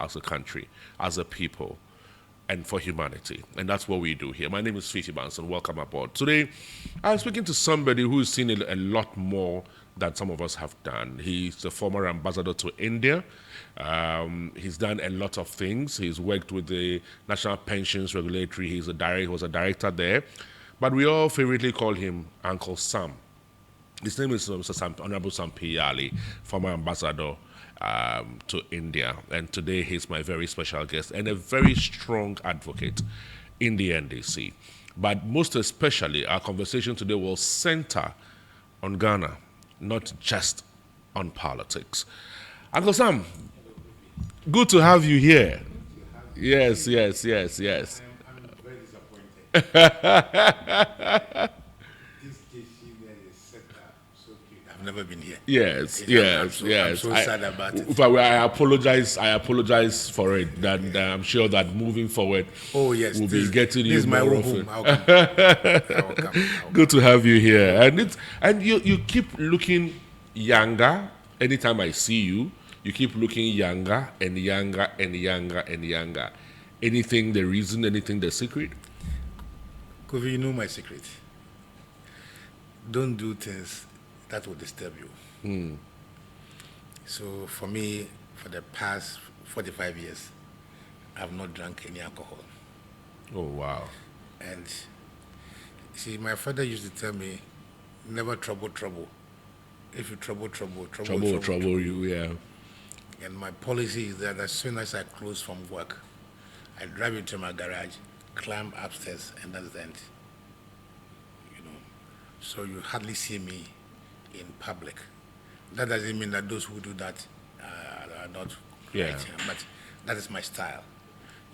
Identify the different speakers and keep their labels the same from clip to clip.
Speaker 1: as a country, as a people, and for humanity. And that's what we do here. My name is Fiti Banson. Welcome aboard. Today, I'm speaking to somebody who's seen a lot more than some of us have done. He's the former ambassador to India. He's done a lot of things. He's worked with the National Pensions Regulatory. He was a director there. But we all favorably call him Uncle Sam. His name is Mr. Honorable Sam Pee Yalley, former ambassador to India. And today he's my very special guest and a very strong advocate in the NDC. But most especially, our conversation today will center on Ghana, not just on politics. Uncle Sam, good to have you here. Yes.
Speaker 2: I'm very disappointed. This station that is set up so cute. I've never been here.
Speaker 1: Yes.
Speaker 2: I'm so sad about it.
Speaker 1: I apologize for it. And I'm sure that moving forward,
Speaker 2: Oh yes,
Speaker 1: we'll be getting
Speaker 2: this
Speaker 1: you
Speaker 2: is my
Speaker 1: more
Speaker 2: own
Speaker 1: often.
Speaker 2: home. I'll come.
Speaker 1: Good to have you here, and you keep looking younger. Anytime I see you, you keep looking younger and younger and younger and younger. Anything the reason? Anything the secret?
Speaker 2: Kofi, you know my secret. Don't do things that will disturb you. So for me, for the past 45 years, I've not drank any alcohol.
Speaker 1: Oh wow!
Speaker 2: And see, my father used to tell me, never trouble. If you trouble.
Speaker 1: You, yeah.
Speaker 2: And my policy is that as soon as I close from work, I drive into my garage, climb upstairs, and that's the end. You know, so you hardly see me in public. That doesn't mean that those who do that are not
Speaker 1: Yeah.
Speaker 2: right, but that is my style.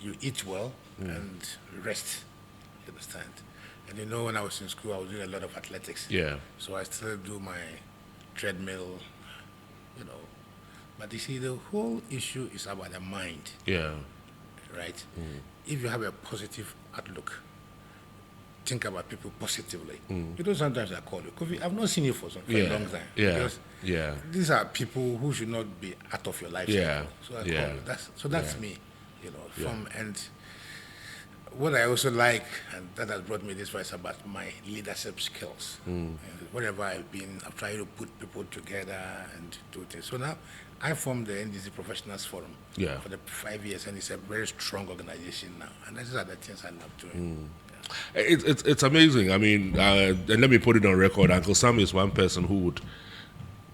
Speaker 2: You eat well and rest. You understand? And you know, when I was in school, I was doing a lot of athletics.
Speaker 1: Yeah.
Speaker 2: So I still do my treadmill, you know. But you see, the whole issue is about the mind,
Speaker 1: Yeah.
Speaker 2: right? If you have a positive outlook, think about people positively. You know, sometimes I call you, Kofi, I've not seen you for a long time.
Speaker 1: Yeah.
Speaker 2: Because
Speaker 1: Yeah.
Speaker 2: these are people who should not be out of your life.
Speaker 1: Yeah.
Speaker 2: So I call
Speaker 1: Yeah.
Speaker 2: you. That's me, you know. And what I also like, and that has brought me this far, is about my leadership skills. And wherever I've been, I've tried to put people together and do things. So now I formed the NDC Professionals Forum for the 5 years, and it's a very strong organization now. And these are the things I love doing.
Speaker 1: It's amazing. I mean, and let me put it on record. Uncle Sam is one person who would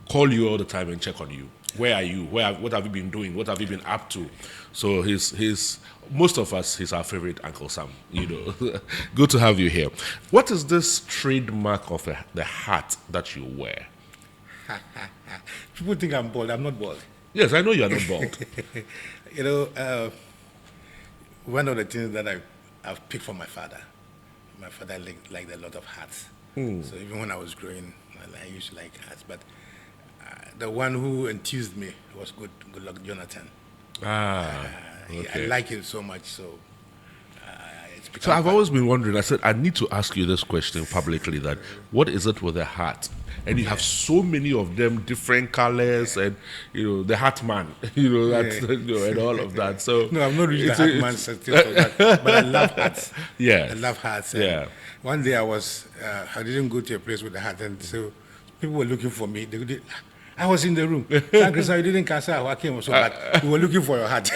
Speaker 1: call you all the time and check on you. Where are you? What have you been doing? What have you been up to? So he's most of us, he's our favorite Uncle Sam. You know, good to have you here. What is this trademark of the hat that you wear?
Speaker 2: People think I'm bald. I'm not bald.
Speaker 1: Yes, I know you are not bald.
Speaker 2: You know, one of the things that I've picked from my father liked a lot of hats. So even when I was growing, I used to like hats. But the one who enthused me was Good Luck Jonathan.
Speaker 1: Okay.
Speaker 2: I like him so much. So it's become.
Speaker 1: So I've always been wondering. I said I need to ask you this question publicly. That what is it with a hat? And you have so many of them, different colors, and you know the hat man, you know that, you know, and all of that. So
Speaker 2: No, I'm not reached the hat man status for that, but I love hats.
Speaker 1: Yeah,
Speaker 2: I love hats. And one day I didn't go to a place with a hat, and so people were looking for me. I was in the room. Thank you, sir. You didn't cancel. I came so bad. We were looking for your hat.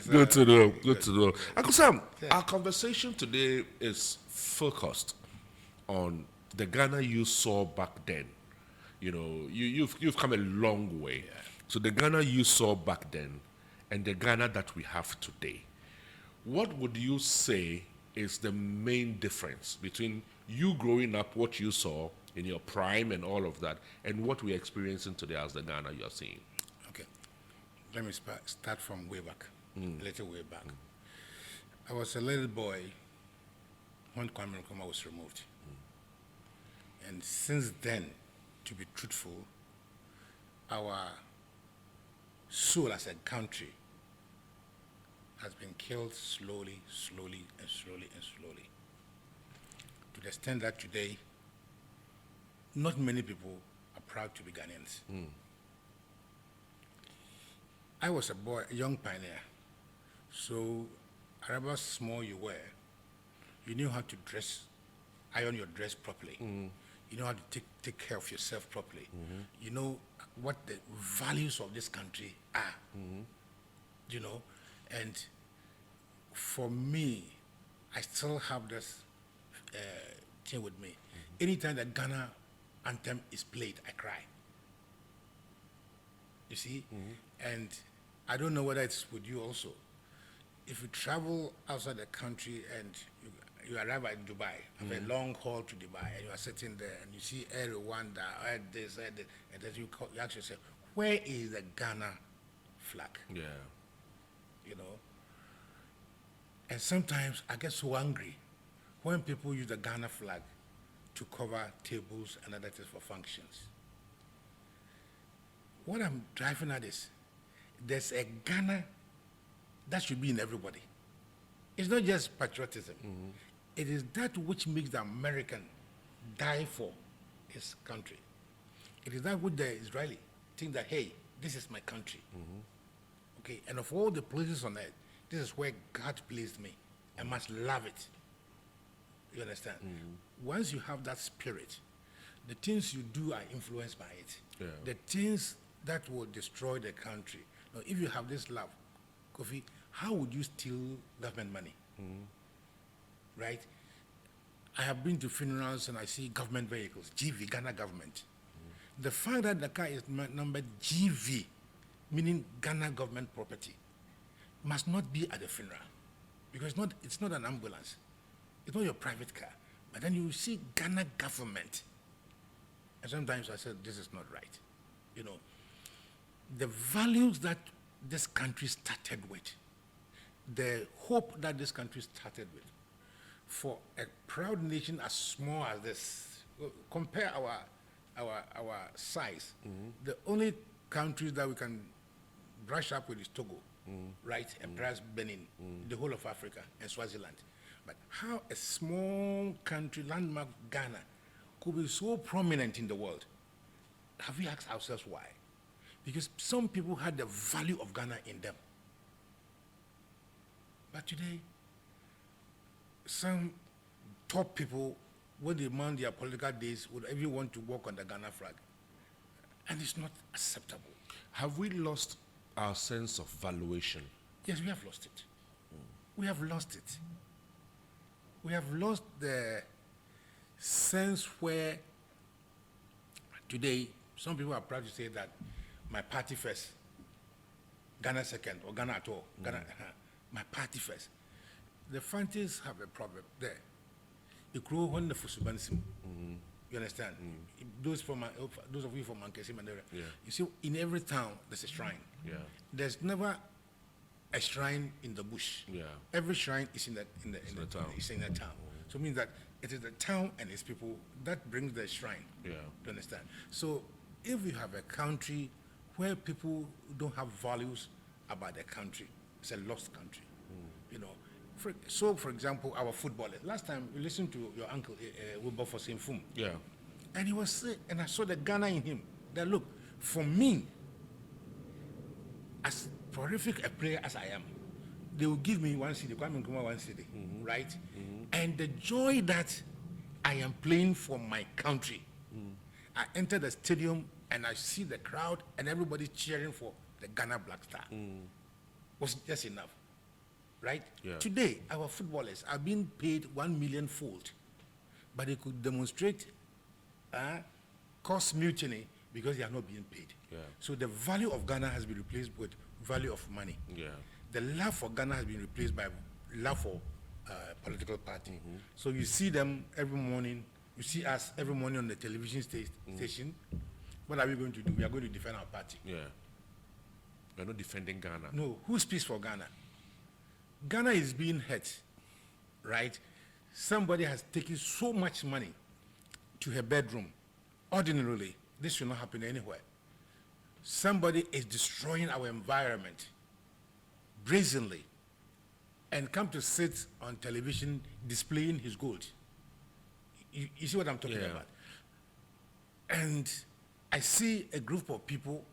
Speaker 1: Good to know. Good to know. Uncle Sam, our conversation today is focused on the Ghana you saw back then. You know, you've come a long way. So the Ghana you saw back then and the Ghana that we have today. What would you say is the main difference between you growing up, what you saw in your prime and all of that, and what we're experiencing today as the Ghana you're seeing?
Speaker 2: Okay. Let me start from way back, a little way back. I was a little boy when Kwame Nkrumah was removed. And since then, to be truthful, our soul as a country has been killed slowly. To the extent that today, not many people are proud to be Ghanaians. I was a boy, a young pioneer. So, however small you were, you knew how to dress, iron your dress properly. You know how to take care of yourself properly. You know what the values of this country are. You know, and for me, I still have this thing with me. Anytime the Ghana anthem is played, I cry. You see? And I don't know whether it's with you also. If you travel outside the country and you arrive at Dubai, have a long haul to Dubai, and you are sitting there and you see Air Rwanda, Air this, and then you ask yourself, where is the Ghana flag?
Speaker 1: Yeah.
Speaker 2: You know? And sometimes I get so angry when people use the Ghana flag to cover tables and other things for functions. What I'm driving at is, there's a Ghana that should be in everybody. It's not just patriotism. It is that which makes the American die for his country. It is that which the Israeli think that, hey, this is my country. Okay, and of all the places on earth, this is where God placed me. I must love it. You understand? Once you have that spirit, the things you do are influenced by it.
Speaker 1: Yeah.
Speaker 2: The things that will destroy the country. Now, if you have this love, Kofi, how would you steal government money? Right? I have been to funerals and I see government vehicles, GV, Ghana government. The fact that the car is numbered GV, meaning Ghana government property, must not be at the funeral. Because it's not an ambulance. It's not your private car. But then you see Ghana government. And sometimes I said, this is not right. You know, the values that this country started with, the hope that this country started with, for a proud nation as small as this, compare our size. The only countries that we can brush up with is Togo, right? And perhaps Benin, the whole of Africa, and Swaziland. But how a small country, landmark Ghana, could be so prominent in the world? Have we asked ourselves why? Because some people had the value of Ghana in them. But today, some top people, when they mount their political days, would even want to walk on the Ghana flag. And it's not acceptable.
Speaker 1: Have we lost our sense of valuation?
Speaker 2: Yes, we have lost it. We have lost it. We have lost the sense where today some people are proud to say that my party first, Ghana second, or Ghana at all. Ghana, my party first. The Fantis have a problem there. You grow when the Fusubansim. You understand? Those of you from Mankesim and area.
Speaker 1: Yeah.
Speaker 2: You see, in every town there's a shrine.
Speaker 1: Yeah.
Speaker 2: There's never a shrine in the bush.
Speaker 1: Yeah.
Speaker 2: Every shrine is in the
Speaker 1: town.
Speaker 2: It's in the town. So it means that it is the town and its people that brings the shrine.
Speaker 1: Yeah.
Speaker 2: You understand? So if you have a country where people don't have values about their country, it's a lost country. You know. For example, our footballers. Last time we listened to your uncle Wilberforce Fum.
Speaker 1: Yeah.
Speaker 2: And he was saying, and I saw the Ghana in him. That look, for me, as prolific a player as I am, they will give me one city, Kwame Nkrumah one city, right? And the joy that I am playing for my country. I enter the stadium and I see the crowd and everybody cheering for the Ghana Black Star. Was just enough, right?
Speaker 1: Yeah.
Speaker 2: Today, our footballers are being paid 1 million fold, but they could demonstrate cause mutiny because they are not being paid.
Speaker 1: Yeah.
Speaker 2: So the value of Ghana has been replaced with value of money.
Speaker 1: Yeah.
Speaker 2: The love for Ghana has been replaced by love for political party. So you see them every morning. You see us every morning on the television station. What are we going to do? We are going to defend our party.
Speaker 1: Yeah. We're not defending Ghana.
Speaker 2: No, who speaks for Ghana? Ghana is being hurt, right? Somebody has taken so much money to her bedroom. Ordinarily, this should not happen anywhere. Somebody is destroying our environment brazenly and come to sit on television displaying his gold. You see what I'm talking about? And I see a group of people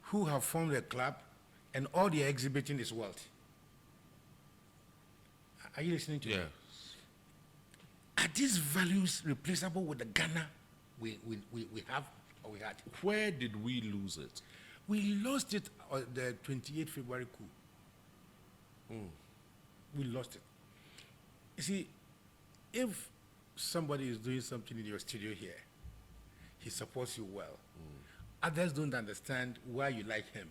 Speaker 2: who have formed a club and all they are exhibiting is wealth. Are you listening to me?
Speaker 1: Yeah.
Speaker 2: Are these values replaceable with the Ghana we have or we had?
Speaker 1: Where did we lose it?
Speaker 2: We lost it on the 28th February coup. We lost it. You see, if somebody is doing something in your studio here, he supports you well. Others don't understand why you like him.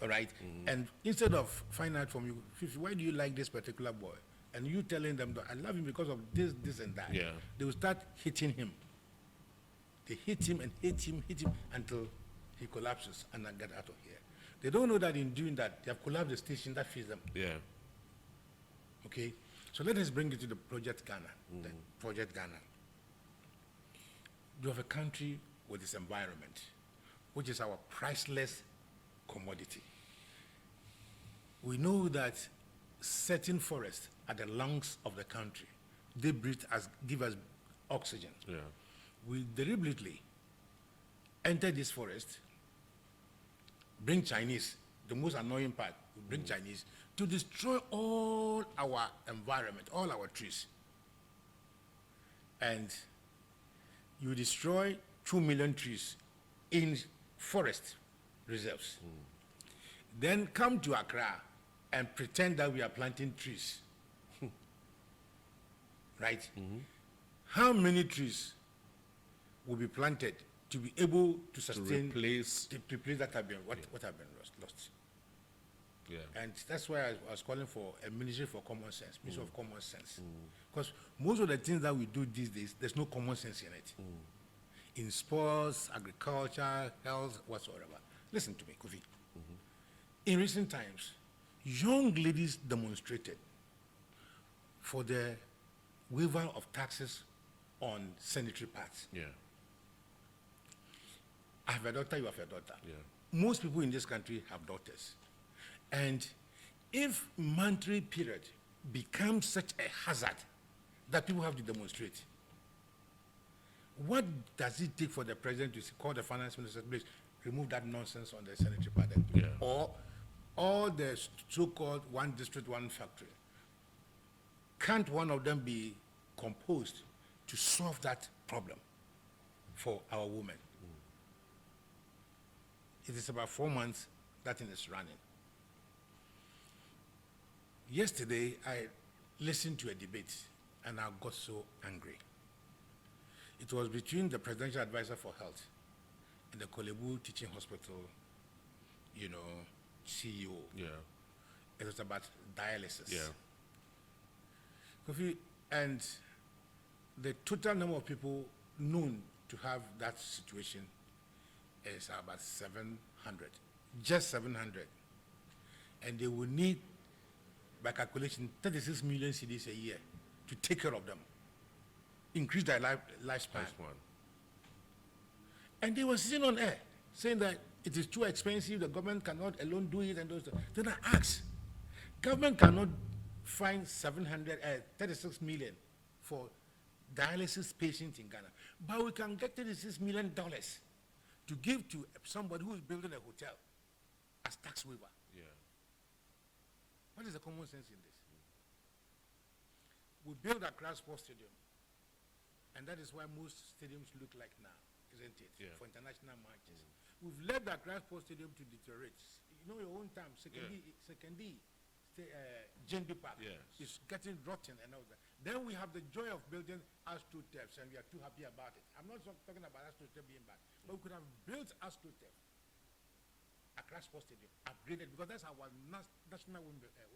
Speaker 2: All right? And instead of finding out from you, Fifi, why do you like this particular boy? And you telling them that I love him because of this, this, and that.
Speaker 1: Yeah.
Speaker 2: They will start hitting him. They hit him and hit him until he collapses and then get out of here. They don't know that in doing that, they have collapsed the station that feeds them.
Speaker 1: Yeah.
Speaker 2: Okay? So let us bring it to the Project Ghana. The Project Ghana. You have a country with its environment, which is our priceless commodity. We know that certain forests are the lungs of the country. They give us oxygen.
Speaker 1: Yeah.
Speaker 2: We deliberately enter this forest, bring Chinese, the most annoying part, we bring Chinese to destroy all our environment, all our trees. And you destroy 2 million trees in forest reserves. Then come to Accra and pretend that we are planting trees. Right? How many trees will be planted to be able to sustain
Speaker 1: replace
Speaker 2: that have been what have been lost?
Speaker 1: Yeah.
Speaker 2: And that's why I was calling for a ministry for common sense, ministry of common sense. Because most of the things that we do these days, there's no common sense in it. In sports, agriculture, health, whatsoever. Listen to me, Kofi. In recent times, young ladies demonstrated for the waiver of taxes on sanitary pads.
Speaker 1: Yeah.
Speaker 2: I have a daughter, you have a daughter.
Speaker 1: Yeah.
Speaker 2: Most people in this country have daughters. And if monetary period becomes such a hazard that people have to demonstrate, what does it take for the president to call the finance minister, please remove that nonsense on the sanitary pad?
Speaker 1: Yeah.
Speaker 2: Or all the so-called one district, one factory? Can't one of them be composed to solve that problem for our women? It is about 4 months that thing is running. Yesterday, I listened to a debate and I got so angry. It was between the Presidential Advisor for Health and the Kolebu Teaching Hospital, CEO.
Speaker 1: Yeah.
Speaker 2: It was about dialysis.
Speaker 1: Yeah.
Speaker 2: Kofi, and the total number of people known to have that situation is about 700, just 700. And they will need, by calculation, 36 million cedis a year to take care of them, increase their lifespan.
Speaker 1: Nice one.
Speaker 2: And they were sitting on air saying that it is too expensive, the government cannot alone do it, and those. Then I asked, government cannot find 36 million for dialysis patients in Ghana, but we can get $36 million to give to somebody who is building a hotel as tax waiver.
Speaker 1: Yeah.
Speaker 2: What is the common sense in this? We build Accra Sports Stadium, and that is why most stadiums look like now, isn't it?
Speaker 1: Yeah.
Speaker 2: For international matches. We've left the Accra Sports Stadium to deteriorate. You know your own time, secondly, Jenby Park is getting rotten and all that. Then we have the joy of building AstroTurf, and we are too happy about it. I'm not talking about AstroTurf being bad, but we could have built AstroTurf, Accra Sports Stadium, upgraded, because that's our national Wimbledon.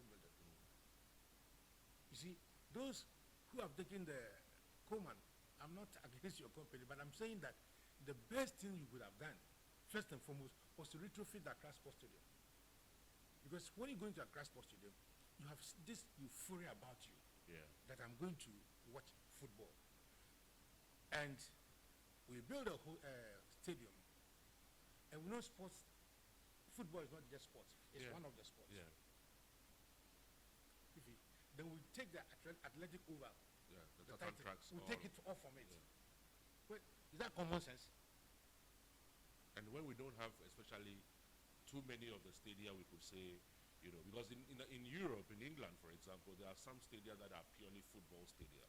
Speaker 2: You see, those who have taken the Coleman, I'm not against your company, but I'm saying that the best thing you could have done, first and foremost, was to retrofit the Accra Sports Stadium. Because when you go into Accra Sports Stadium, you have this euphoria about you that I'm going to watch football. And we build a whole stadium, and we know sports, football is not just sports, it's one of the sports.
Speaker 1: Yeah.
Speaker 2: Then we take the athletic oval,
Speaker 1: The tracks.
Speaker 2: we take it off from it. Wait, is that common sense?
Speaker 1: And when we don't have, especially too many of the stadia we could say, because in Europe, in England, for example, there are some stadia that are purely football stadia,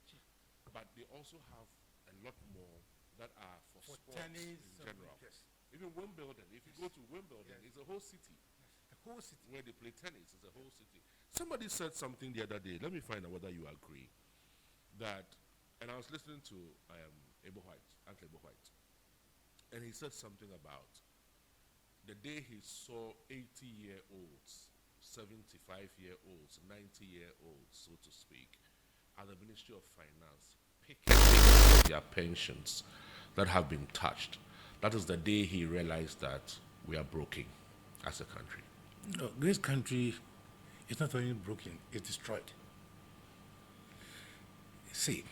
Speaker 1: but they also have a lot more that are for sports
Speaker 2: tennis,
Speaker 1: in general.
Speaker 2: yes.
Speaker 1: Even Wimbledon, if you go to Wimbledon, it's a whole city.
Speaker 2: The whole city.
Speaker 1: Where they play tennis, it's a whole city. Somebody said something the other day. Let me find out whether you agree. And I was listening to Uncle Ebo White, and he said something about the day he saw 80-year-olds, 75-year-olds, 90-year-olds, so to speak, at the Ministry of Finance, picking their pensions that have been touched. That is the day he realized that we are broken as a country.
Speaker 2: No, this country is not only broken, it's destroyed. See,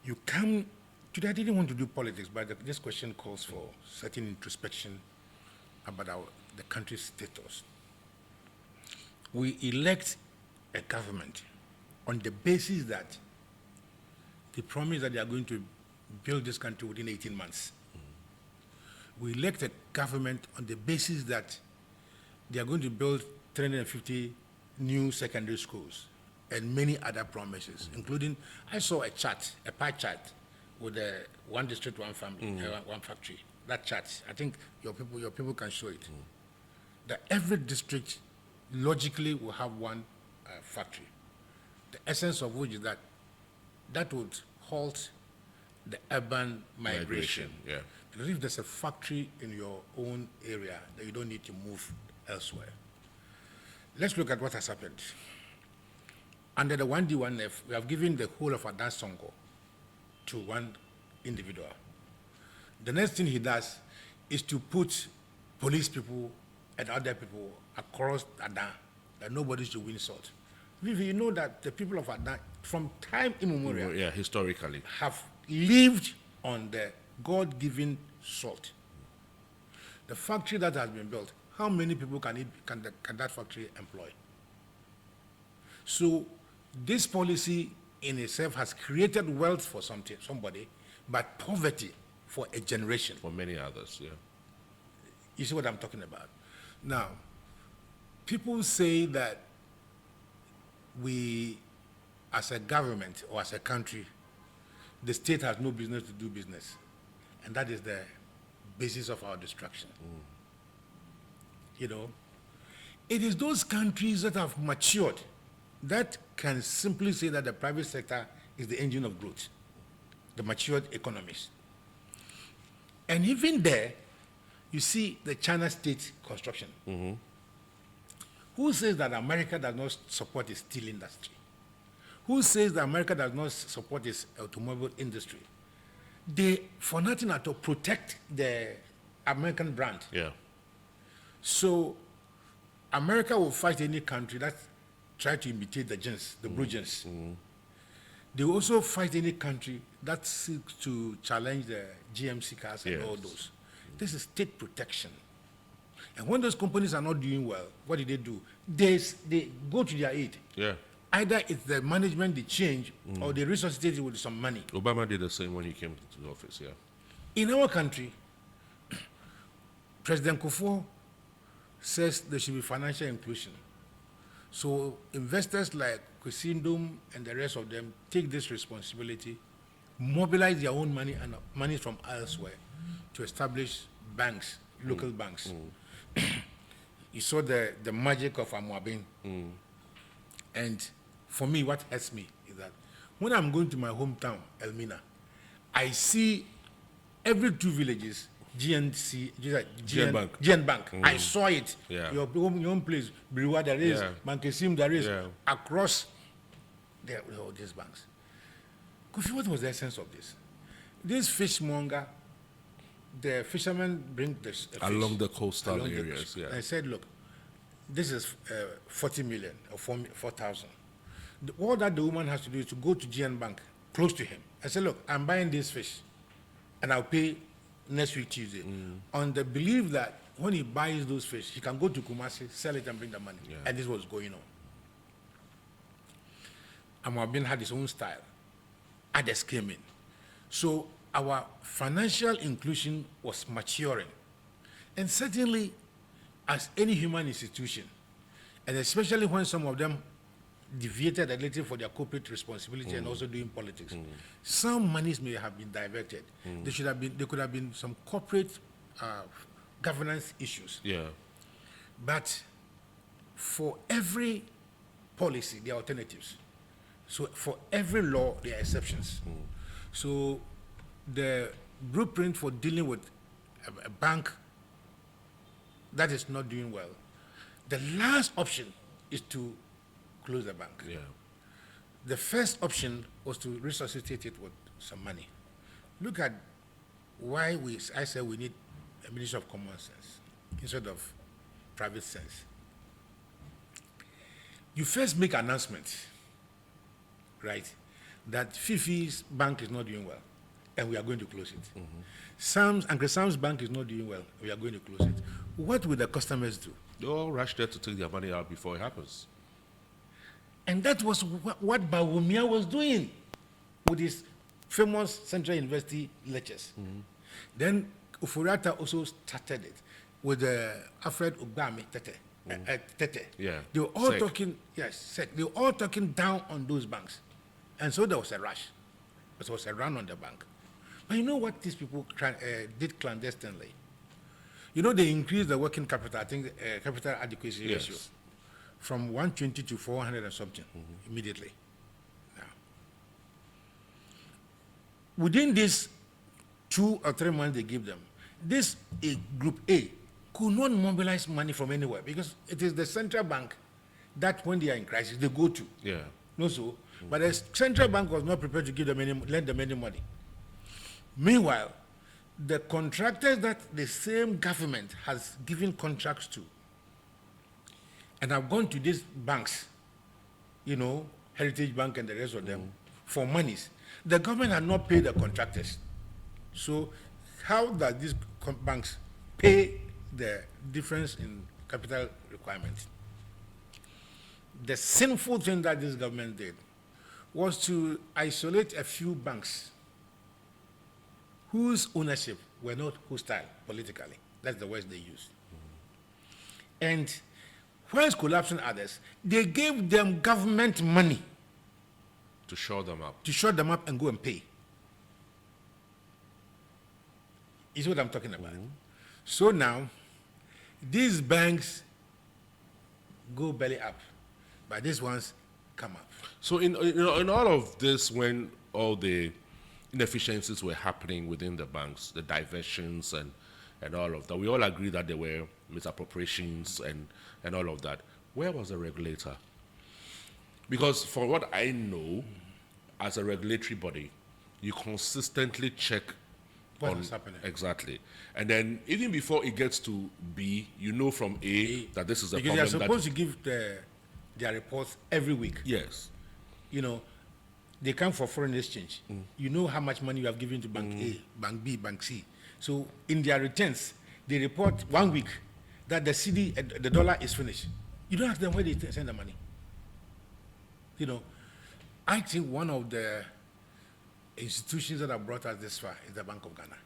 Speaker 2: you come, today I didn't want to do politics, but this question calls for certain introspection about the country's status. We elect a government on the basis that they promise that they are going to build this country within 18 months. We elect a government on the basis that they are going to build 350 new secondary schools and many other promises, including, I saw a pie chart with one district, one family, one factory. That chart, I think your people can show it. That every district logically will have one factory. The essence of which is that would halt the urban migration.
Speaker 1: Yeah.
Speaker 2: Because if there's a factory in your own area, then you don't need to move elsewhere. Let's look at what has happened. Under the 1D1F, we have given the whole of Adan Songo to one individual. The next thing he does is to put police people and other people across Adan that nobody should win salt. Vivi, you know that the people of Adan, from time immemorial,
Speaker 1: historically,
Speaker 2: have lived on the God-given salt. The factory that has been built, how many people can that factory employ? So this policy in itself has created wealth for somebody, but poverty for a generation.
Speaker 1: For many others, yeah.
Speaker 2: You see what I'm talking about? Now, people say that we, as a government or as a country, the state has no business to do business. And that is the basis of our destruction. You know, it is those countries that have matured that can simply say that the private sector is the engine of growth, the matured economies. And even there, you see the China state construction. Who says that America does not support its steel industry? Who says that America does not support its automobile industry? They, for nothing at all, protect the American brand.
Speaker 1: Yeah.
Speaker 2: So America will fight any country that try to imitate the gens, the blue gens. They will also fight any country that seeks to challenge the GMC cars and all those. This is state protection. And when those companies are not doing well, what do? They go to their aid.
Speaker 1: Yeah.
Speaker 2: Either it's the management they change or they resuscitate it with some money.
Speaker 1: Obama did the same when he came to the office, yeah.
Speaker 2: In our country, President Kufuor says there should be financial inclusion. So investors like Kusindum and the rest of them take this responsibility, mobilize their own money and money from elsewhere to establish banks, local banks. You saw the magic of Amuabin. And for me, what hurts me is that when I'm going to my hometown, Elmina, I see every 2 villages, GN Bank. I saw it.
Speaker 1: Yeah.
Speaker 2: Your own place, Biriwa there is, Mankesim there is, across all these banks. Kofi, what was the essence of this? This fishmonger, the fishermen bring this
Speaker 1: along the coastal areas.
Speaker 2: I said, look, this is 40 million or 4,000. All that the woman has to do is to go to GN Bank, close to him. I said, look, I'm buying this fish, and I'll pay next week Tuesday. On the belief that when he buys those fish, he can go to Kumasi, sell it, and bring the money. And this was going on. Amwabin had his own style. Others came in. So our financial inclusion was maturing. And certainly, as any human institution, and especially when some of them deviated a little for their corporate responsibility and also doing politics, some monies may have been diverted. There could have been some corporate governance issues.
Speaker 1: Yeah.
Speaker 2: But for every policy, there are alternatives. So for every law, there are exceptions. So the blueprint for dealing with a bank that is not doing well, the last option is to close the bank.
Speaker 1: Yeah.
Speaker 2: The first option was to resuscitate it with some money. Look at why I said we need a ministry of common sense instead of private sense. You first make an announcement, right, that Fifi's bank is not doing well, and we are going to close it. Uncle Sam's bank is not doing well, we are going to close it. What will the customers do?
Speaker 1: They all rush there to take their money out before it happens.
Speaker 2: And that was what Bawumia was doing with his famous Central University lectures. Then Ufurata also started it with Alfred Ugbami Tete.
Speaker 1: Yeah.
Speaker 2: They were all
Speaker 1: SEC.
Speaker 2: talking, SEC. They were all talking down on those banks. And so there was a rush. There was a run on the bank. But you know what these people did clandestinely? You know, they increased the working capital, I think, capital adequacy ratio from 120 to 400 and something immediately. Now, within this 2 or 3 months they give them, this group A could not mobilize money from anywhere because it is the central bank that when they are in crisis, they go to.
Speaker 1: Yeah.
Speaker 2: No, so, but the central bank was not prepared to give them lend them any money. Meanwhile, the contractors that the same government has given contracts to and have gone to these banks, you know, Heritage Bank and the rest of them, for monies, the government had not paid the contractors. So how does these banks pay the difference in capital requirements? The sinful thing that this government did was to isolate a few banks whose ownership were not hostile politically. That's the words they used. And whilst collapsing others, they gave them government money
Speaker 1: To shore them up.
Speaker 2: to shut them up and go and pay. Is what I'm talking about. So now, these banks go belly up, but these ones come up.
Speaker 1: So in all of this, when all the inefficiencies were happening within the banks, the diversions and all of that, we all agree that there were misappropriations and all of that. Where was the regulator? Because for what I know, as a regulatory body, you consistently check
Speaker 2: What is happening?
Speaker 1: Exactly. And then even before it gets to B, you know from A that this is a
Speaker 2: Because
Speaker 1: problem.
Speaker 2: they are supposed to give their reports every week.
Speaker 1: Yes.
Speaker 2: You know, they come for foreign exchange. You know how much money you have given to Bank A, Bank B, Bank C. So in their returns, they report 1 week that the CD, the dollar is finished. You don't ask them where they send the money. You know, I think one of the institutions that have brought us this far is the Bank of Ghana.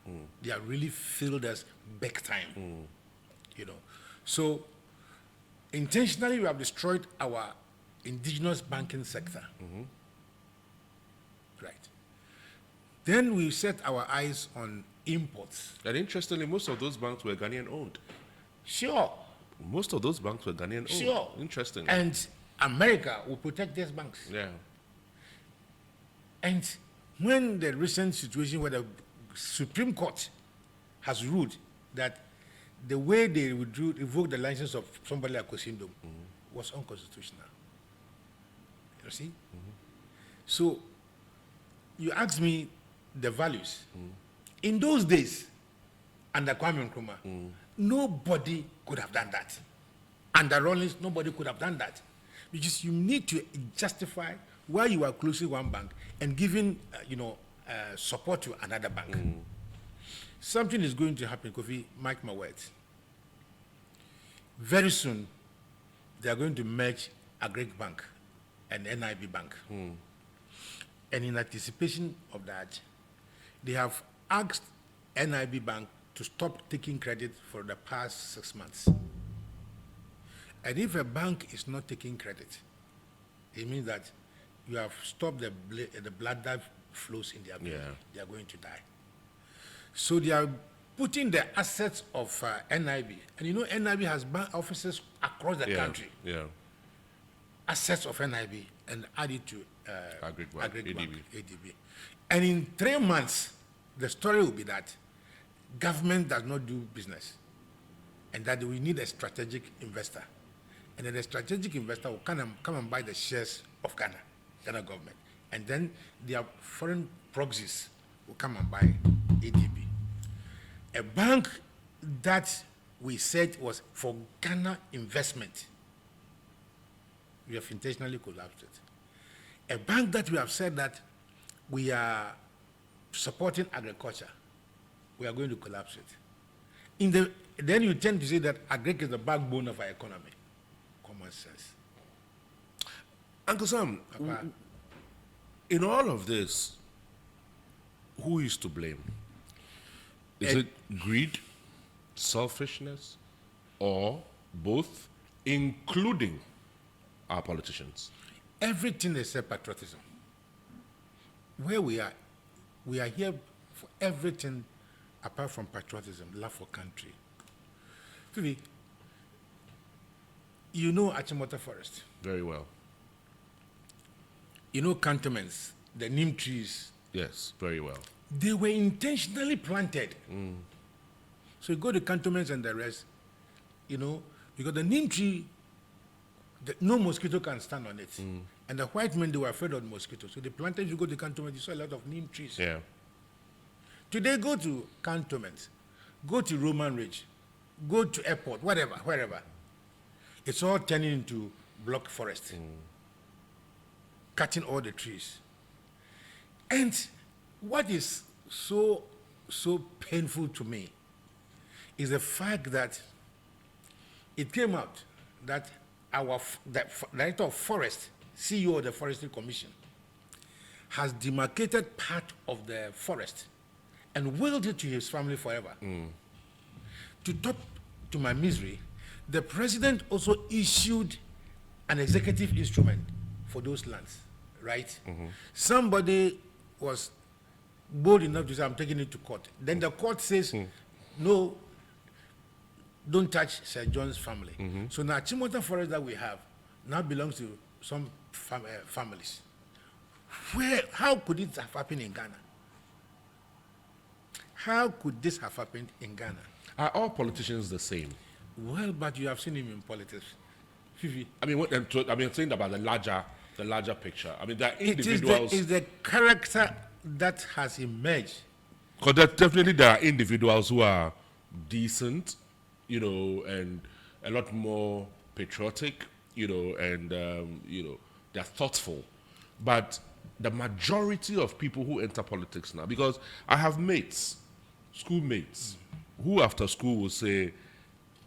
Speaker 2: They have really filled us big time. You know, so intentionally we have destroyed our indigenous banking sector. Right. Then we set our eyes on imports.
Speaker 1: And interestingly, most of those banks were Ghanaian owned.
Speaker 2: Sure.
Speaker 1: Most of those banks were Ghanaian owned.
Speaker 2: Sure.
Speaker 1: Interesting.
Speaker 2: And America will protect these banks.
Speaker 1: Yeah.
Speaker 2: And when the recent situation where the Supreme Court has ruled that the way they would revoke the license of somebody like Kosindom was unconstitutional. You see? So you ask me the values. In those days, under Kwame Nkrumah, nobody could have done that. Under Rawlings, nobody could have done that. Because you need to justify why you are closing one bank and giving, support to another bank. Something is going to happen, Kofi, mark my words. Very soon, they are going to merge Agric Bank and NIB Bank. And in anticipation of that, they have asked NIB Bank to stop taking credit for the past 6 months. And if a bank is not taking credit, it means that you have stopped the blood that flows in their body.
Speaker 1: Yeah.
Speaker 2: They are going to die. So they are putting the assets of NIB, and you know NIB has bank offices across the country.
Speaker 1: Yeah.
Speaker 2: Assets of NIB and add it to
Speaker 1: Agribank,
Speaker 2: ADB. And in 3 months, the story will be that government does not do business, and that we need a strategic investor. And then the strategic investor will come and buy the shares of Ghana government. And then their foreign proxies will come and buy ADB. A bank that we said was for Ghana investment, we have intentionally collapsed it. A bank that we have said that we are supporting agriculture, we are going to collapse it. Then you tend to say that agriculture is the backbone of our economy. Common sense.
Speaker 1: Uncle Sam, in all of this, who is to blame? Is it greed, selfishness, or both, including our politicians?
Speaker 2: Everything except patriotism. Where we are here for everything apart from patriotism, love for country. Phoebe, you know Achimota Forest.
Speaker 1: Very well.
Speaker 2: You know cantonments, the neem trees.
Speaker 1: Yes, very well.
Speaker 2: They were intentionally planted. So you go to cantonments and the rest, you know, because the neem tree, no mosquito can stand on it. And the white men, they were afraid of mosquitoes. So they planted, you go to cantonments, you saw a lot of neem trees.
Speaker 1: Yeah.
Speaker 2: Today, go to cantonments, go to Roman Ridge, go to airport, wherever. It's all turning into block forest, cutting all the trees. And what is so painful to me is the fact that it came out that the director of forest, CEO of the Forestry Commission, has demarcated part of the forest and willed it to his family forever. To top to my misery, the president also issued an executive instrument for those lands, right? Somebody was bold enough to say, I'm taking it to court. Then the court says, no, don't touch Sir John's family. So now Chimota Forest that we have now belongs to some families. How could it have happened in Ghana? How could this have happened in Ghana?
Speaker 1: Are all politicians the same?
Speaker 2: Well, but you have seen him in politics. Fifi.
Speaker 1: I mean, saying about the larger picture. I mean, there are individuals.
Speaker 2: It is the character that has emerged.
Speaker 1: Because definitely there are individuals who are decent, you know, and a lot more patriotic, you know, and they're thoughtful. But the majority of people who enter politics now, because I have mates, schoolmates, who after school will say,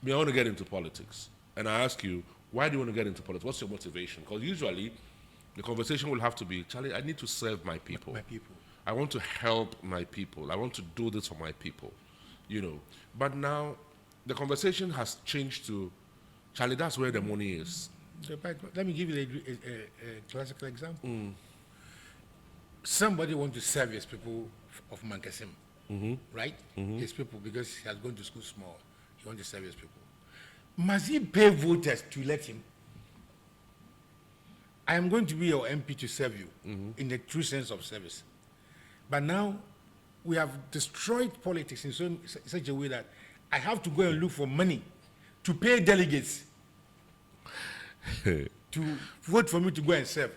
Speaker 1: I want to get into politics. And I ask you, why do you want to get into politics? What's your motivation? Because usually the conversation will have to be, Charlie, I need to serve my people.
Speaker 2: My people.
Speaker 1: I want to help my people. I want to do this for my people, you know. But now the conversation has changed to, Charlie, that's where the money is.
Speaker 2: Let me give you a classical example. Somebody wants to serve his people of Mankasim, right? His people, because he has gone to school small. He wants to serve his people. Must he pay voters to let him? I am going to be your MP to serve you in the true sense of service. But now we have destroyed politics in such a way that I have to go and look for money to pay delegates to vote for me to go and serve.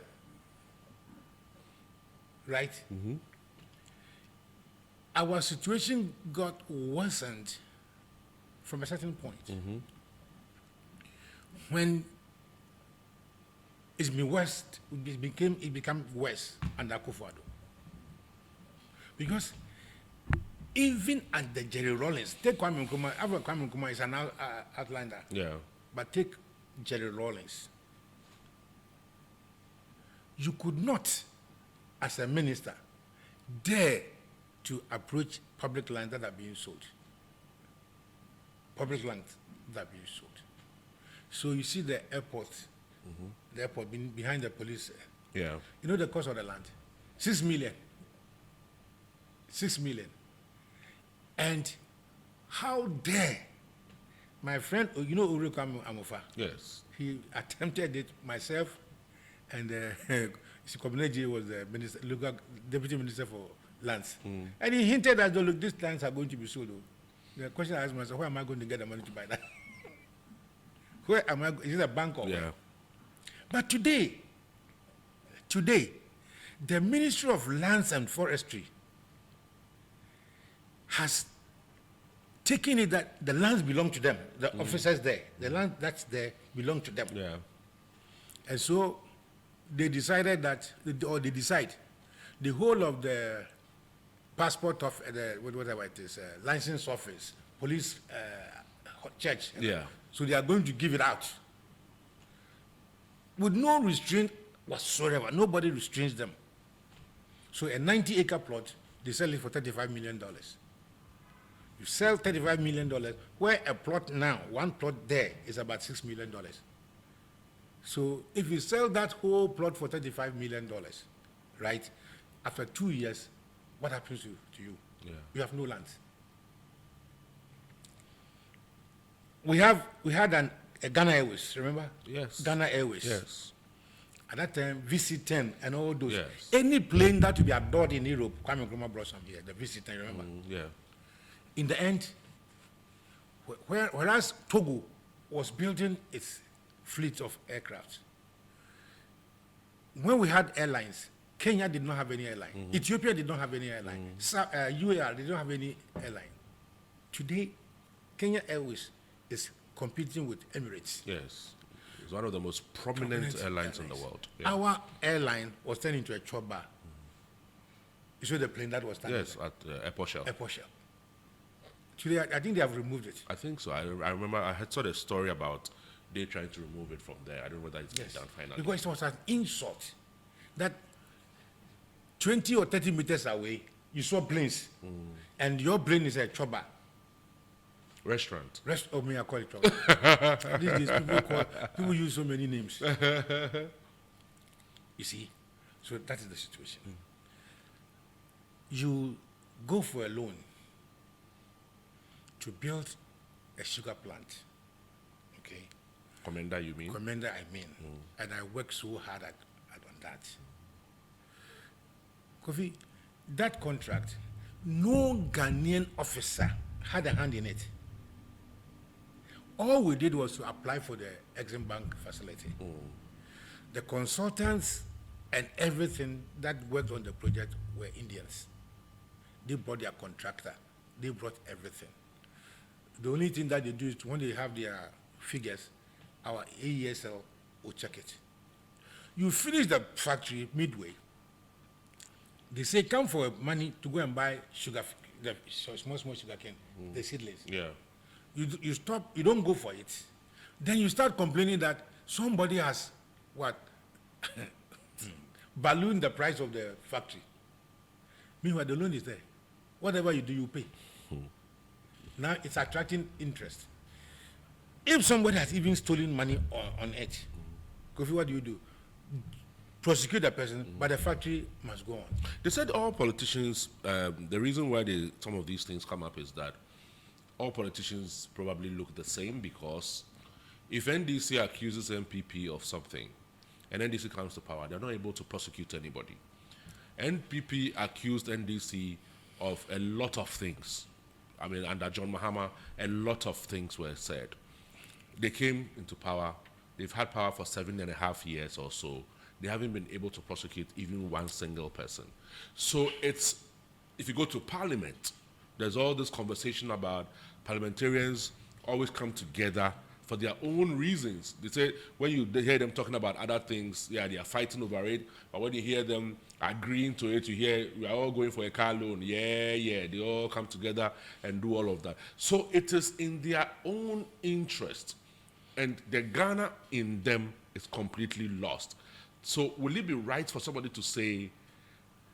Speaker 2: Right? Our situation got worsened from a certain point. When it became worse under Akufo-Addo. Because even under Jerry Rawlings, take Kwame Nkrumah, Kwame Nkrumah is an outliner.
Speaker 1: Yeah.
Speaker 2: But take Jerry Rawlings. You could not, as a minister, dare to approach public lands that are being sold. public land that being sold. So you see the airport, behind the police.
Speaker 1: Yeah.
Speaker 2: You know the cost of the land? 6 million. 6 million. And how dare my friend, you know Uriko Amofa?
Speaker 1: Yes.
Speaker 2: He attempted it, myself, and Sikobineji was the minister, local deputy minister for lands. And he hinted that, look, these lands are going to be sold. The question I asked myself, where am I going to get the money to buy that? Where am I? Is it a bank or
Speaker 1: Yeah.
Speaker 2: where? But today, the Ministry of Lands and Forestry has taken it that the lands belong to them. The officers there, the land that's there belong to them.
Speaker 1: Yeah.
Speaker 2: And so they decided that, or they decide, the whole of the passport of the whatever it is, license office, police, church.
Speaker 1: Yeah.
Speaker 2: So they are going to give it out with no restraint whatsoever. Nobody restrains them. So a 90-acre plot, they sell it for $35 million. You sell $35 million, where a plot now, one plot there is about $6 million. So if you sell that whole plot for $35 million, right, after 2 years, what happens to you?
Speaker 1: Yeah.
Speaker 2: You have no land. We had a Ghana Airways, remember?
Speaker 1: Yes.
Speaker 2: Ghana Airways.
Speaker 1: Yes.
Speaker 2: At that time, VC-10 and all those.
Speaker 1: Yes.
Speaker 2: Any plane that would be adored in Europe, Kwame Nkrumah brought some here, the VC-10, remember?
Speaker 1: Yeah.
Speaker 2: In the end, whereas Togo was building its fleet of aircraft, when we had airlines, Kenya did not have any airline. Ethiopia did not have any airline. UAR did not have any airline. Today, Kenya Airways is competing with Emirates.
Speaker 1: Yes. It's one of the most prominent airlines in the world. Yeah.
Speaker 2: Our airline was turned into a chop bar. You saw the plane that was standing
Speaker 1: Yes, at Airport Shell.
Speaker 2: Airport Shell. Today, I think they have removed it.
Speaker 1: I think so. I remember I had saw the story about they trying to remove it from there. I don't know whether it's been done finally.
Speaker 2: Because it was an insult that 20 or 30 meters away, you saw planes, and your plane is a chopper.
Speaker 1: Restaurant.
Speaker 2: Rest of me, I call it chopper. These days, people use so many names. You see? So that is the situation. You go for a loan to build a sugar plant. Okay?
Speaker 1: Commander, you mean?
Speaker 2: Commander, I mean. And I worked so hard on that. Kofi, that contract, no Ghanaian officer had a hand in it. All we did was to apply for the Exim Bank facility. The consultants and everything that worked on the project were Indians. They brought their contractor. They brought everything. The only thing that they do is when they have their figures, our AESL will check it. You finish the factory midway, they say come for money to go and buy sugar, the small sugar cane, the seedlings.
Speaker 1: Yeah.
Speaker 2: You stop, you don't go for it. Then you start complaining that somebody has, ballooned the price of the factory. Meanwhile, the loan is there. Whatever you do, you pay. Now it's attracting interest. If somebody has even stolen money on it, Kofi, what do? Prosecute the person, but the factory must go on.
Speaker 1: They said all politicians, the reason why some of these things come up is that all politicians probably look the same, because if NDC accuses MPP of something and NDC comes to power, they're not able to prosecute anybody. NPP accused NDC of a lot of things. I mean, under John Mahama, a lot of things were said. They came into power. They've had power for 7.5 years or so. They haven't been able to prosecute even one single person. So it's, if you go to Parliament, there's all this conversation about parliamentarians always come together for their own reasons. They say, when you hear them talking about other things, yeah, they are fighting over it. But when you hear them agreeing to it, you hear, we are all going for a car loan. Yeah, they all come together and do all of that. So it is in their own interest. And the Ghana in them is completely lost. So will it be right for somebody to say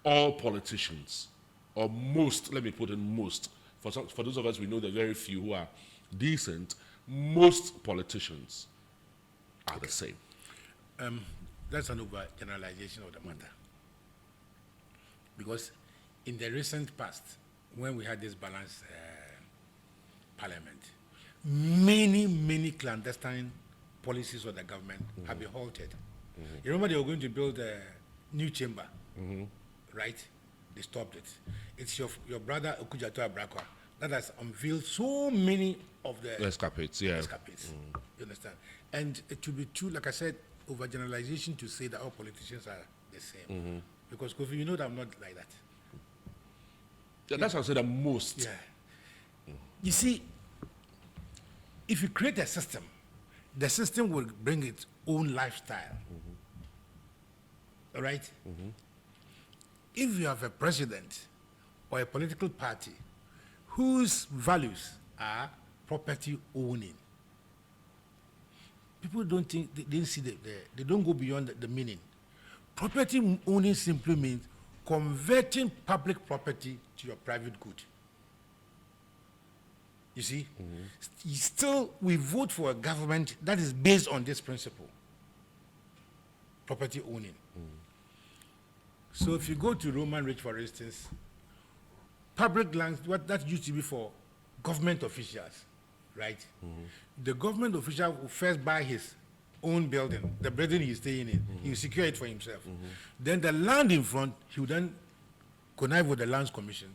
Speaker 1: all politicians, or most, let me put in most, for those of us we know the very few who are decent, most politicians are the same.
Speaker 2: That's an overgeneralization of the matter. Because in the recent past, when we had this balanced parliament, many clandestine policies of the government have been halted. You remember they were going to build a new chamber, right? They stopped it. It's your brother Okujato Abrakwa that has unveiled so many of the
Speaker 1: Escapades, yeah.
Speaker 2: escapades. You understand? And it to be true, like I said, overgeneralization to say that all politicians are the same. Because Kofi, you know that I'm not like that.
Speaker 1: Yeah, that's how I say that most.
Speaker 2: Yeah. You see, if you create a system, the system will bring its own lifestyle. All right? If you have a president or a political party whose values are property owning, people don't think, they didn't see they don't go beyond the meaning. Property owning simply means converting public property to your private good. You see? Still, we vote for a government that is based on this principle, property owning. So if you go to Roman Ridge, for instance, public lands, what that used to be for government officials, right? The government official will first buy his own building, the building he's staying in. He will secure it for himself. Then the land in front, he will then connive with the Lands Commission,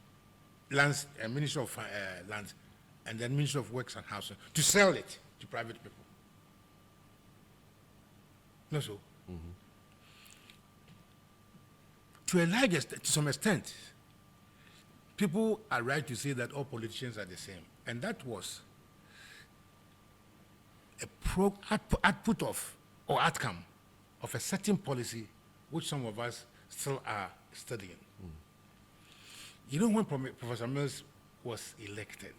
Speaker 2: Ministry of Lands, and then Ministry of Works and Housing to sell it to private people. No, so. To a large extent, to some extent, people are right to say that all politicians are the same. And that was a output of, or outcome of a certain policy which some of us still are studying. You know, when Professor Mills was elected,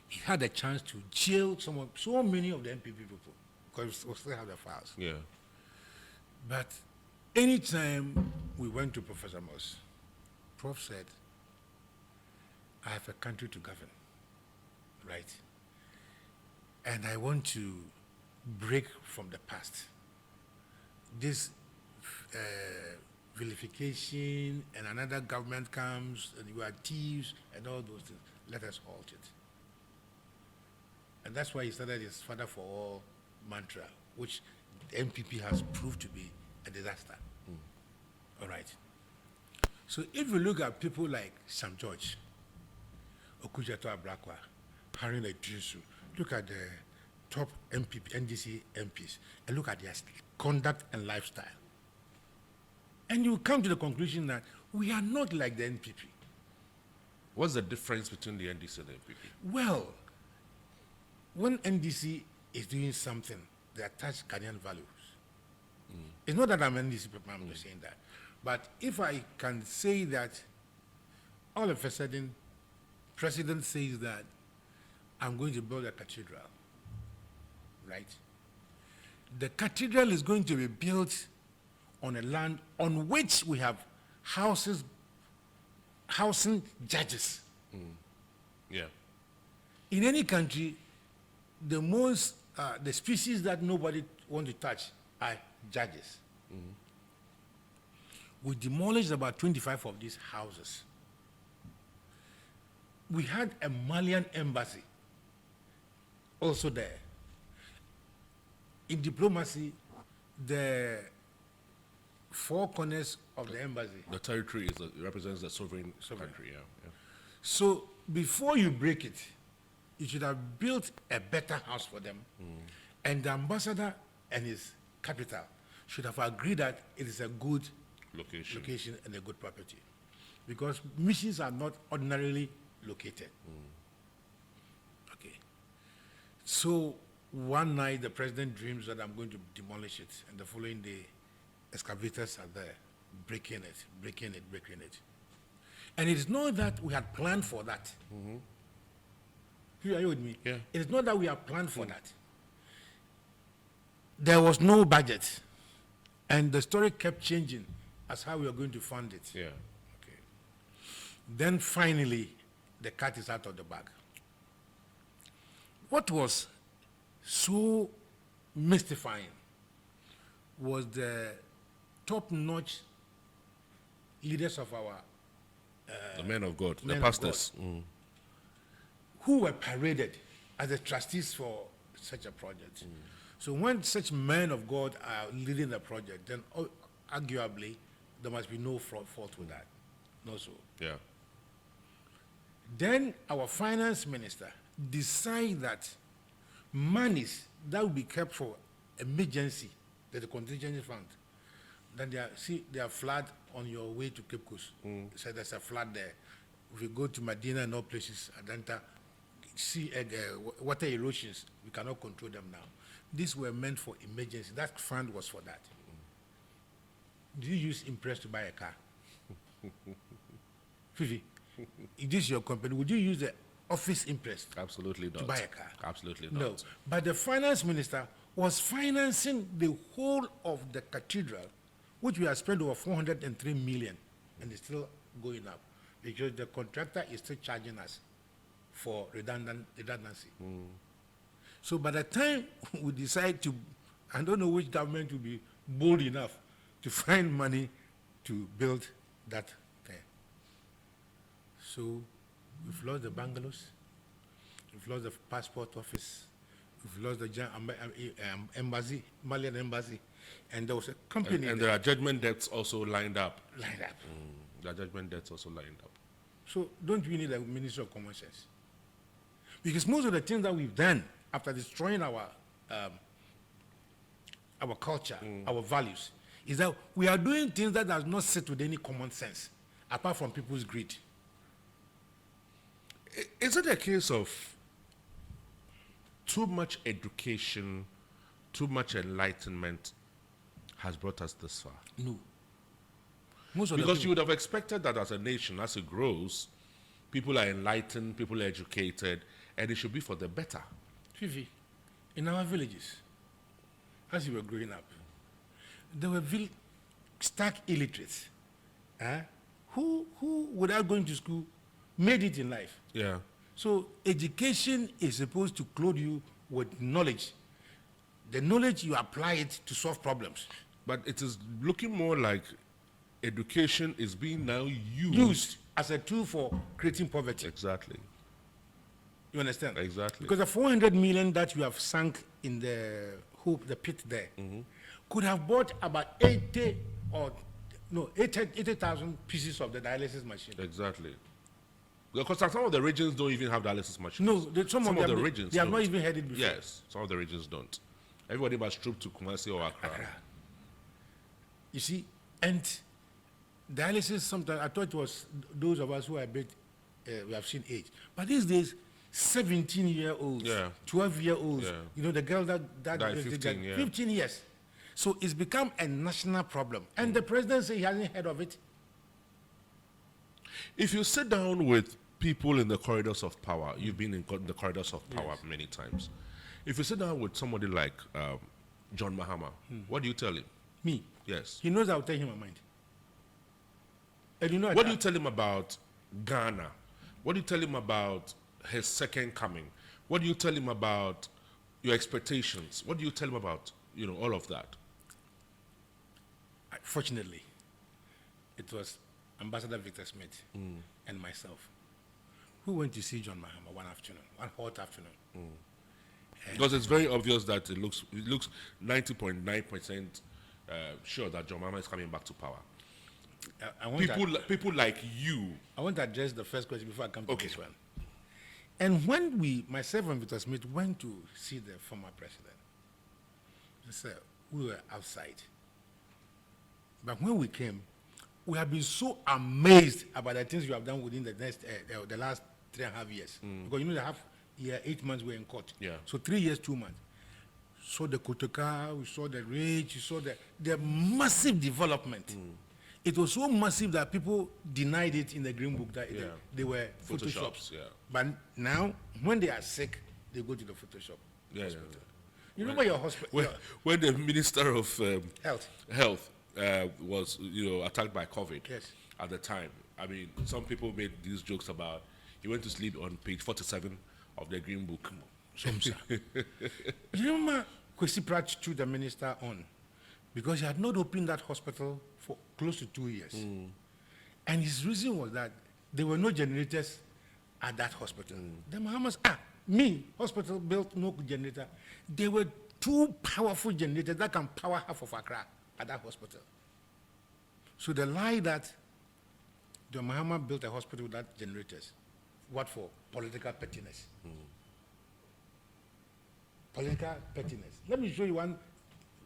Speaker 2: he had a chance to jail so many of the NPP people because we still have the files.
Speaker 1: Yeah.
Speaker 2: But anytime we went to Professor Mills, Prof said, I have a country to govern, right? And I want to break from the past. This vilification and another government comes and you are thieves and all those things. Let us halt it. And that's why he started his Father for All mantra, which the MPP has proved to be a disaster. All right. So if you look at people like Sam George, Okujato Abrakwa, Harry Idrisu, look at the top NDC MPs, and look at their conduct and lifestyle. And you come to the conclusion that we are not like the NPP.
Speaker 1: What's the difference between the NDC and the NPP?
Speaker 2: Well, when NDC is doing something, they attach Ghanaian values. It's not that I'm NDC, I'm just saying that. But if I can say that all of a sudden, President says that I'm going to build a cathedral, right? The cathedral is going to be built on a land on which we have housing judges.
Speaker 1: Yeah.
Speaker 2: In any country, the species that nobody wants to touch are judges. We demolished about 25 of these houses. We had a Malian embassy also there. In diplomacy, the four corners of the embassy.
Speaker 1: The territory represents the sovereign country, yeah.
Speaker 2: So before you break it, you should have built a better house for them. And the ambassador and his capital should have agreed that it is a good location and a good property. Because missions are not ordinarily located. Okay. So one night the president dreams that I'm going to demolish it, and the following day excavators are there, breaking it. And it is not that we had planned for that. Are you with me?
Speaker 1: Yeah.
Speaker 2: It is not that we have planned for that. There was no budget. And the story kept changing as how we are going to fund it.
Speaker 1: Yeah.
Speaker 2: Okay. Then finally, the cat is out of the bag. what was so mystifying was the top-notch leaders of our
Speaker 1: the men of God,
Speaker 2: men
Speaker 1: the
Speaker 2: of
Speaker 1: pastors.
Speaker 2: who were paraded as the trustees for such a project. So when such men of God are leading the project, then arguably there must be no fault with that. No so.
Speaker 1: Yeah.
Speaker 2: Then our finance minister decided that monies that will be kept for emergency, that the contingency fund, then they are flood on your way to Cape Coast. So there's a flood there. If you go to Medina and all places, Adanta, see water erosions, we cannot control them now. These were meant for emergency. That fund was for that. Do you use Impress to buy a car? Fifi, if this is your company, would you use the office Impress
Speaker 1: Absolutely not.
Speaker 2: to buy a car?
Speaker 1: Absolutely
Speaker 2: No.
Speaker 1: not.
Speaker 2: But the finance minister was financing the whole of the cathedral, which we have spent over 403 million, and it's still going up because the contractor is still charging us for redundancy. So by the time we decide to, I don't know which government will be bold enough to find money to build that thing. So we've lost the bungalows, we've lost the passport office, we've lost the embassy, Malian embassy, and there was a company
Speaker 1: And there are judgment debts also lined up.
Speaker 2: lined up.
Speaker 1: There are judgment debts also lined up.
Speaker 2: So don't we need a Ministry of Common Sense? Because most of the things that we've done after destroying our culture, our values, is that we are doing things that does not sit with any common sense, apart from people's greed.
Speaker 1: Is it a case of too much education, too much enlightenment has brought us this far?
Speaker 2: No. Most of
Speaker 1: Because
Speaker 2: the
Speaker 1: you would have expected that as a nation, as it grows, people are enlightened, people are educated, and it should be for the better.
Speaker 2: Fifi, in our villages, as you were growing up, there were stark illiterates who, without going to school, made it in life.
Speaker 1: Yeah.
Speaker 2: So education is supposed to clothe you with knowledge. The knowledge, you apply it to solve problems.
Speaker 1: But it is looking more like education is being now
Speaker 2: Used as a tool for creating poverty.
Speaker 1: Exactly.
Speaker 2: You understand?
Speaker 1: Exactly.
Speaker 2: Because the 400 million that you have sunk in the pit there, could have bought about 80,000 pieces of the dialysis machine.
Speaker 1: Exactly. Because some of the regions don't even have dialysis machines.
Speaker 2: No, some of
Speaker 1: the
Speaker 2: them,
Speaker 1: regions
Speaker 2: they have not
Speaker 1: don't.
Speaker 2: even heard it before.
Speaker 1: Yes, some of the regions don't. Everybody must troop to Kumasi or Accra.
Speaker 2: You see, and dialysis sometimes, I thought it was those of us who are a bit, we have seen age. But these days, 17-year-olds,
Speaker 1: Yeah.
Speaker 2: 12-year-olds,
Speaker 1: Yeah.
Speaker 2: you know, the girl that
Speaker 1: Died
Speaker 2: they
Speaker 1: 15, yeah.
Speaker 2: 15 years. So it's become a national problem. And the president said he hasn't heard of it.
Speaker 1: If you sit down with people in the corridors of power, you've been in the corridors of power many times. If you sit down with somebody like John Mahama, what do you tell him?
Speaker 2: Me.
Speaker 1: Yes.
Speaker 2: He knows I'll tell him my mind. And you know
Speaker 1: What do you tell him about Ghana? What do you tell him about his second coming? What do you tell him about your expectations? What do you tell him about, all of that?
Speaker 2: Fortunately, it was Ambassador Victor Smith and myself who went to see John Mahama one hot afternoon.
Speaker 1: Because it's very obvious that it looks 90.9% sure that John Mahama is coming back to power. People like you.
Speaker 2: I want to address the first question before I come to this one. And when myself and Victor Smith went to see the former president, we were outside. But when we came, we have been so amazed about the things you have done within the last 3.5 years. Because the half year, 8 months we were in court.
Speaker 1: Yeah.
Speaker 2: So 3 years, 2 months. Saw the Kotoka, we saw the rage, we saw the massive development. It was so massive that people denied it in the Green Book that they were Photoshops.
Speaker 1: Yeah.
Speaker 2: But now, when they are sick, they go to the Photoshop.
Speaker 1: Yeah.
Speaker 2: You remember your hospital?
Speaker 1: When the Minister of
Speaker 2: Health.
Speaker 1: Was attacked by COVID
Speaker 2: Yes.
Speaker 1: at the time. I mean, some people made these jokes about he went to sleep on page 47 of the Green Book.
Speaker 2: Somsa. You remember Kwesi Pratt threw the minister on because he had not opened that hospital for close to 2 years. And his reason was that there were no generators at that hospital. The Mahamas, hospital built no generator. There were 2 powerful generators that can power half of Accra at that hospital. So the lie that the Mahama built a hospital without generators, what for? Political pettiness. Political pettiness. Let me show you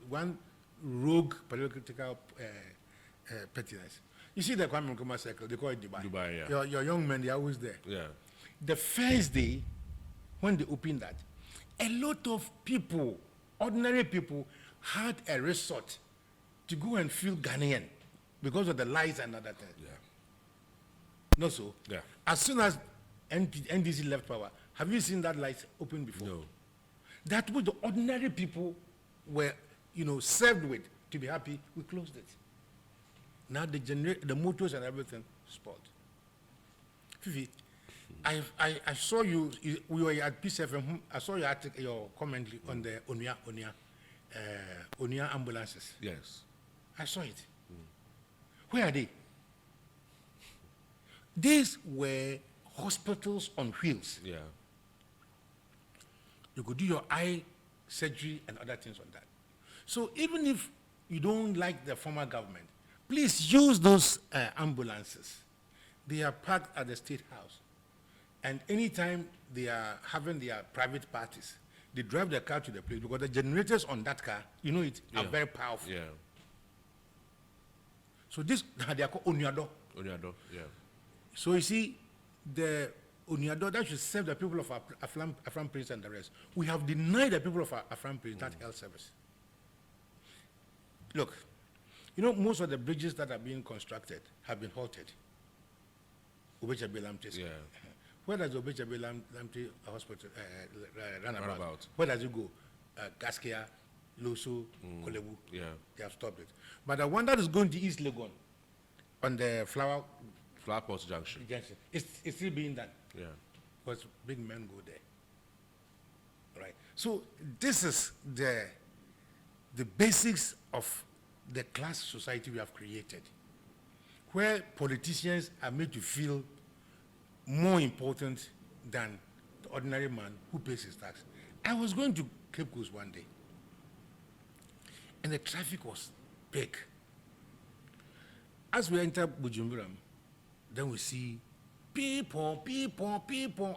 Speaker 2: one rogue political pettiness. You see the Kwame Nkrumah circle, they call it Dubai.
Speaker 1: Dubai, yeah.
Speaker 2: Your young men, they're always there.
Speaker 1: Yeah.
Speaker 2: The first day, when they opened that, a lot of people, ordinary people, had a resort to go and feel Ghanaian because of the lies and other things.
Speaker 1: Yeah.
Speaker 2: Not so?
Speaker 1: Yeah.
Speaker 2: As soon as NDC left power, have you seen that light open before?
Speaker 1: No.
Speaker 2: That was the ordinary people were, served with to be happy. We closed it. Now the motors and everything spoiled. Fifi, I saw you. We were at PCFM. I saw your comment on the Onia ambulances.
Speaker 1: Yes.
Speaker 2: I saw it. Where are they? These were hospitals on wheels.
Speaker 1: Yeah.
Speaker 2: You could do your eye surgery and other things on that. So even if you don't like the former government, please use those ambulances. They are parked at the State House. And anytime they are having their private parties, they drive their car to the place because the generators on that car, are very powerful.
Speaker 1: Yeah.
Speaker 2: So this, they are called Oniado.
Speaker 1: Oniado, yeah.
Speaker 2: So you see, the Oniado that should serve the people of Afram Prince and the rest. We have denied the people of Afram Prince that health service. Look, most of the bridges that are being constructed have been halted. Obechabe Lamte.
Speaker 1: Yeah.
Speaker 2: Where does Obechabe Lamte hospital run about?
Speaker 1: Runabout.
Speaker 2: Where does it go? Gaskia, Loso, Kolebu.
Speaker 1: Yeah.
Speaker 2: They have stopped it. But the one that is going to East Legon on the Flower
Speaker 1: Post Junction.
Speaker 2: it's still being done.
Speaker 1: Yeah.
Speaker 2: Because big men go there. Right. So this is the basics of the class society we have created, where politicians are made to feel more important than the ordinary man who pays his tax. I was going to Cape Coast one day, and the traffic was big. As we enter Bujumburam, then we see people,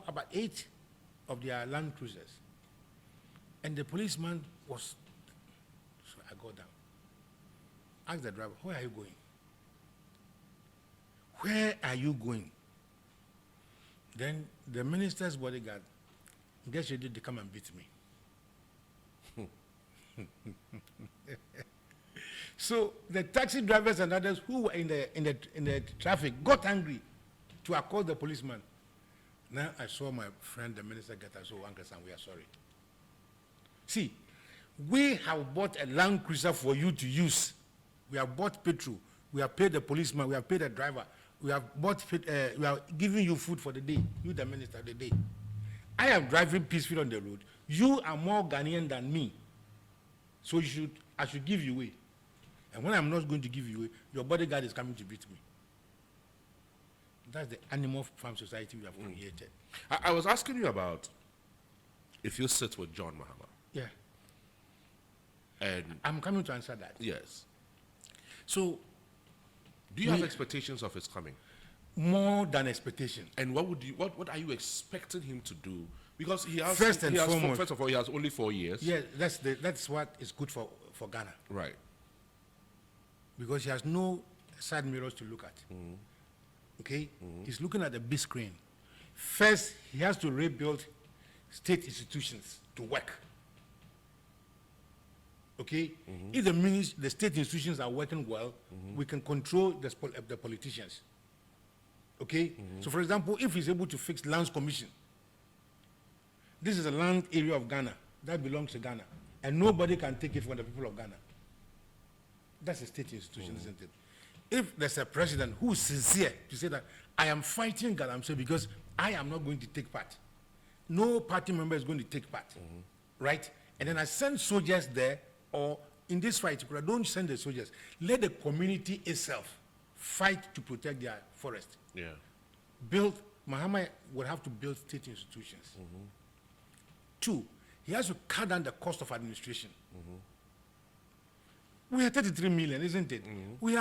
Speaker 2: about 8 of their Land Cruisers. And the policeman was, so I go down. Ask the driver, where are you going? Where are you going? Then the minister's bodyguard gets ready to come and beat me. So the taxi drivers and others who were in the traffic got angry to accord the policeman. Now I saw my friend, the minister, get us, Uncle Sam, we are sorry. See, we have bought a Land Cruiser for you to use. We have bought petrol. We have paid the policeman. We have paid the driver. We have bought. We are giving you food for the day. You, the minister, the day. I am driving peacefully on the road. You are more Ghanaian than me, so I should give you way. And when I'm not going to give you way, your bodyguard is coming to beat me. That's the animal farm society we have created.
Speaker 1: I was asking you about if you sit with John Mahama.
Speaker 2: Yeah.
Speaker 1: And
Speaker 2: I'm coming to answer that.
Speaker 1: yes.
Speaker 2: So,
Speaker 1: Do you have expectations of his coming?
Speaker 2: More than expectation.
Speaker 1: And what are you expecting him to do? Because he has
Speaker 2: First of all,
Speaker 1: he has only 4 years.
Speaker 2: Yeah, that's what is good for Ghana.
Speaker 1: Right.
Speaker 2: Because he has no side mirrors to look at. Okay? He's looking at the big screen. First, he has to rebuild state institutions to work. Okay? If the state institutions are working well, we can control the politicians. Okay? So, for example, if he's able to fix Lands Commission, this is a land area of Ghana that belongs to Ghana, and nobody can take it from the people of Ghana. That's a state institution, isn't it? If there's a president who is sincere to say that I am fighting Galamsey because I am not going to take part, no party member is going to take part, right? And then I send soldiers there, or in this fight, don't send the soldiers. Let the community itself fight to protect their forest.
Speaker 1: Yeah.
Speaker 2: Mahama would have to build state institutions. 2, he has to cut down the cost of administration. We are 33 million, isn't it? We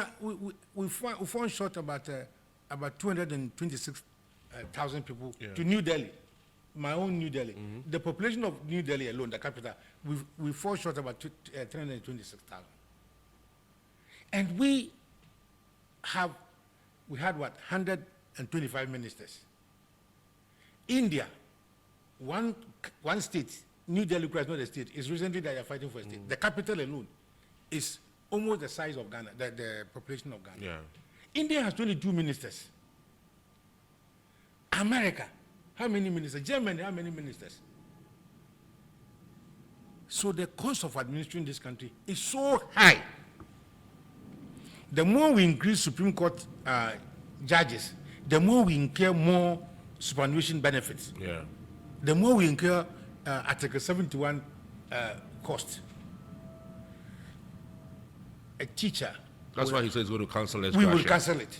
Speaker 2: fall short about 226,000 people to New Delhi, my own New Delhi. The population of New Delhi alone, the capital, we fall short about 326,000. And we had what, 125 ministers. India, one state, New Delhi is not a state, is recently they are fighting for a state. The capital alone is almost the size of Ghana, the population of Ghana.
Speaker 1: Yeah.
Speaker 2: India has 22 ministers. America, how many ministers? Germany, how many ministers? So the cost of administering this country is so high. The more we increase Supreme Court judges, the more we incur more superannuation benefits.
Speaker 1: Yeah.
Speaker 2: The more we incur Article 71 cost. A teacher.
Speaker 1: That's why he says he's going to cancel it.
Speaker 2: We will cancel it,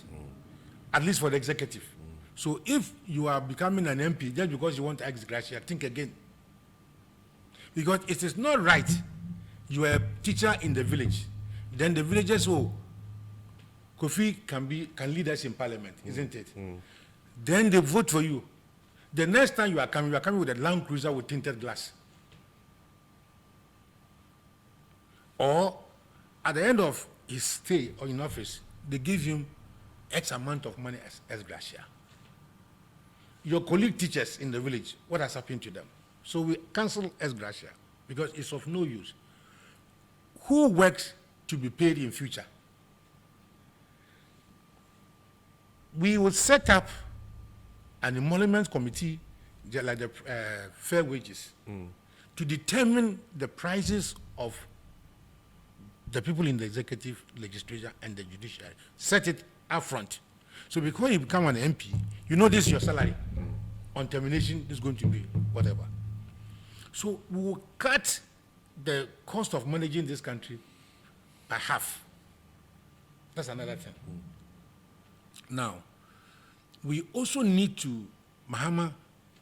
Speaker 2: at least for the executive. So if you are becoming an MP just because you want ex gratia, think again. Because it is not right. You are a teacher in the village, then the villagers, Kofi can lead us in parliament, isn't it? Then they vote for you. The next time you are coming with a Land Cruiser with tinted glass. Or at the end of his stay or in office, they give him X amount of money as gratia. Your colleague teachers in the village, what has happened to them? So we cancel as gratia because it's of no use. Who works to be paid in future? We will set up an emolument committee, like the fair wages, to determine the prices of the people in the executive, legislature, and the judiciary. Set it up front. So before you become an MP, you know this is your salary. On termination, this is going to be whatever. So we will cut the cost of managing this country by half. That's another thing. Now, we also need to, Mahama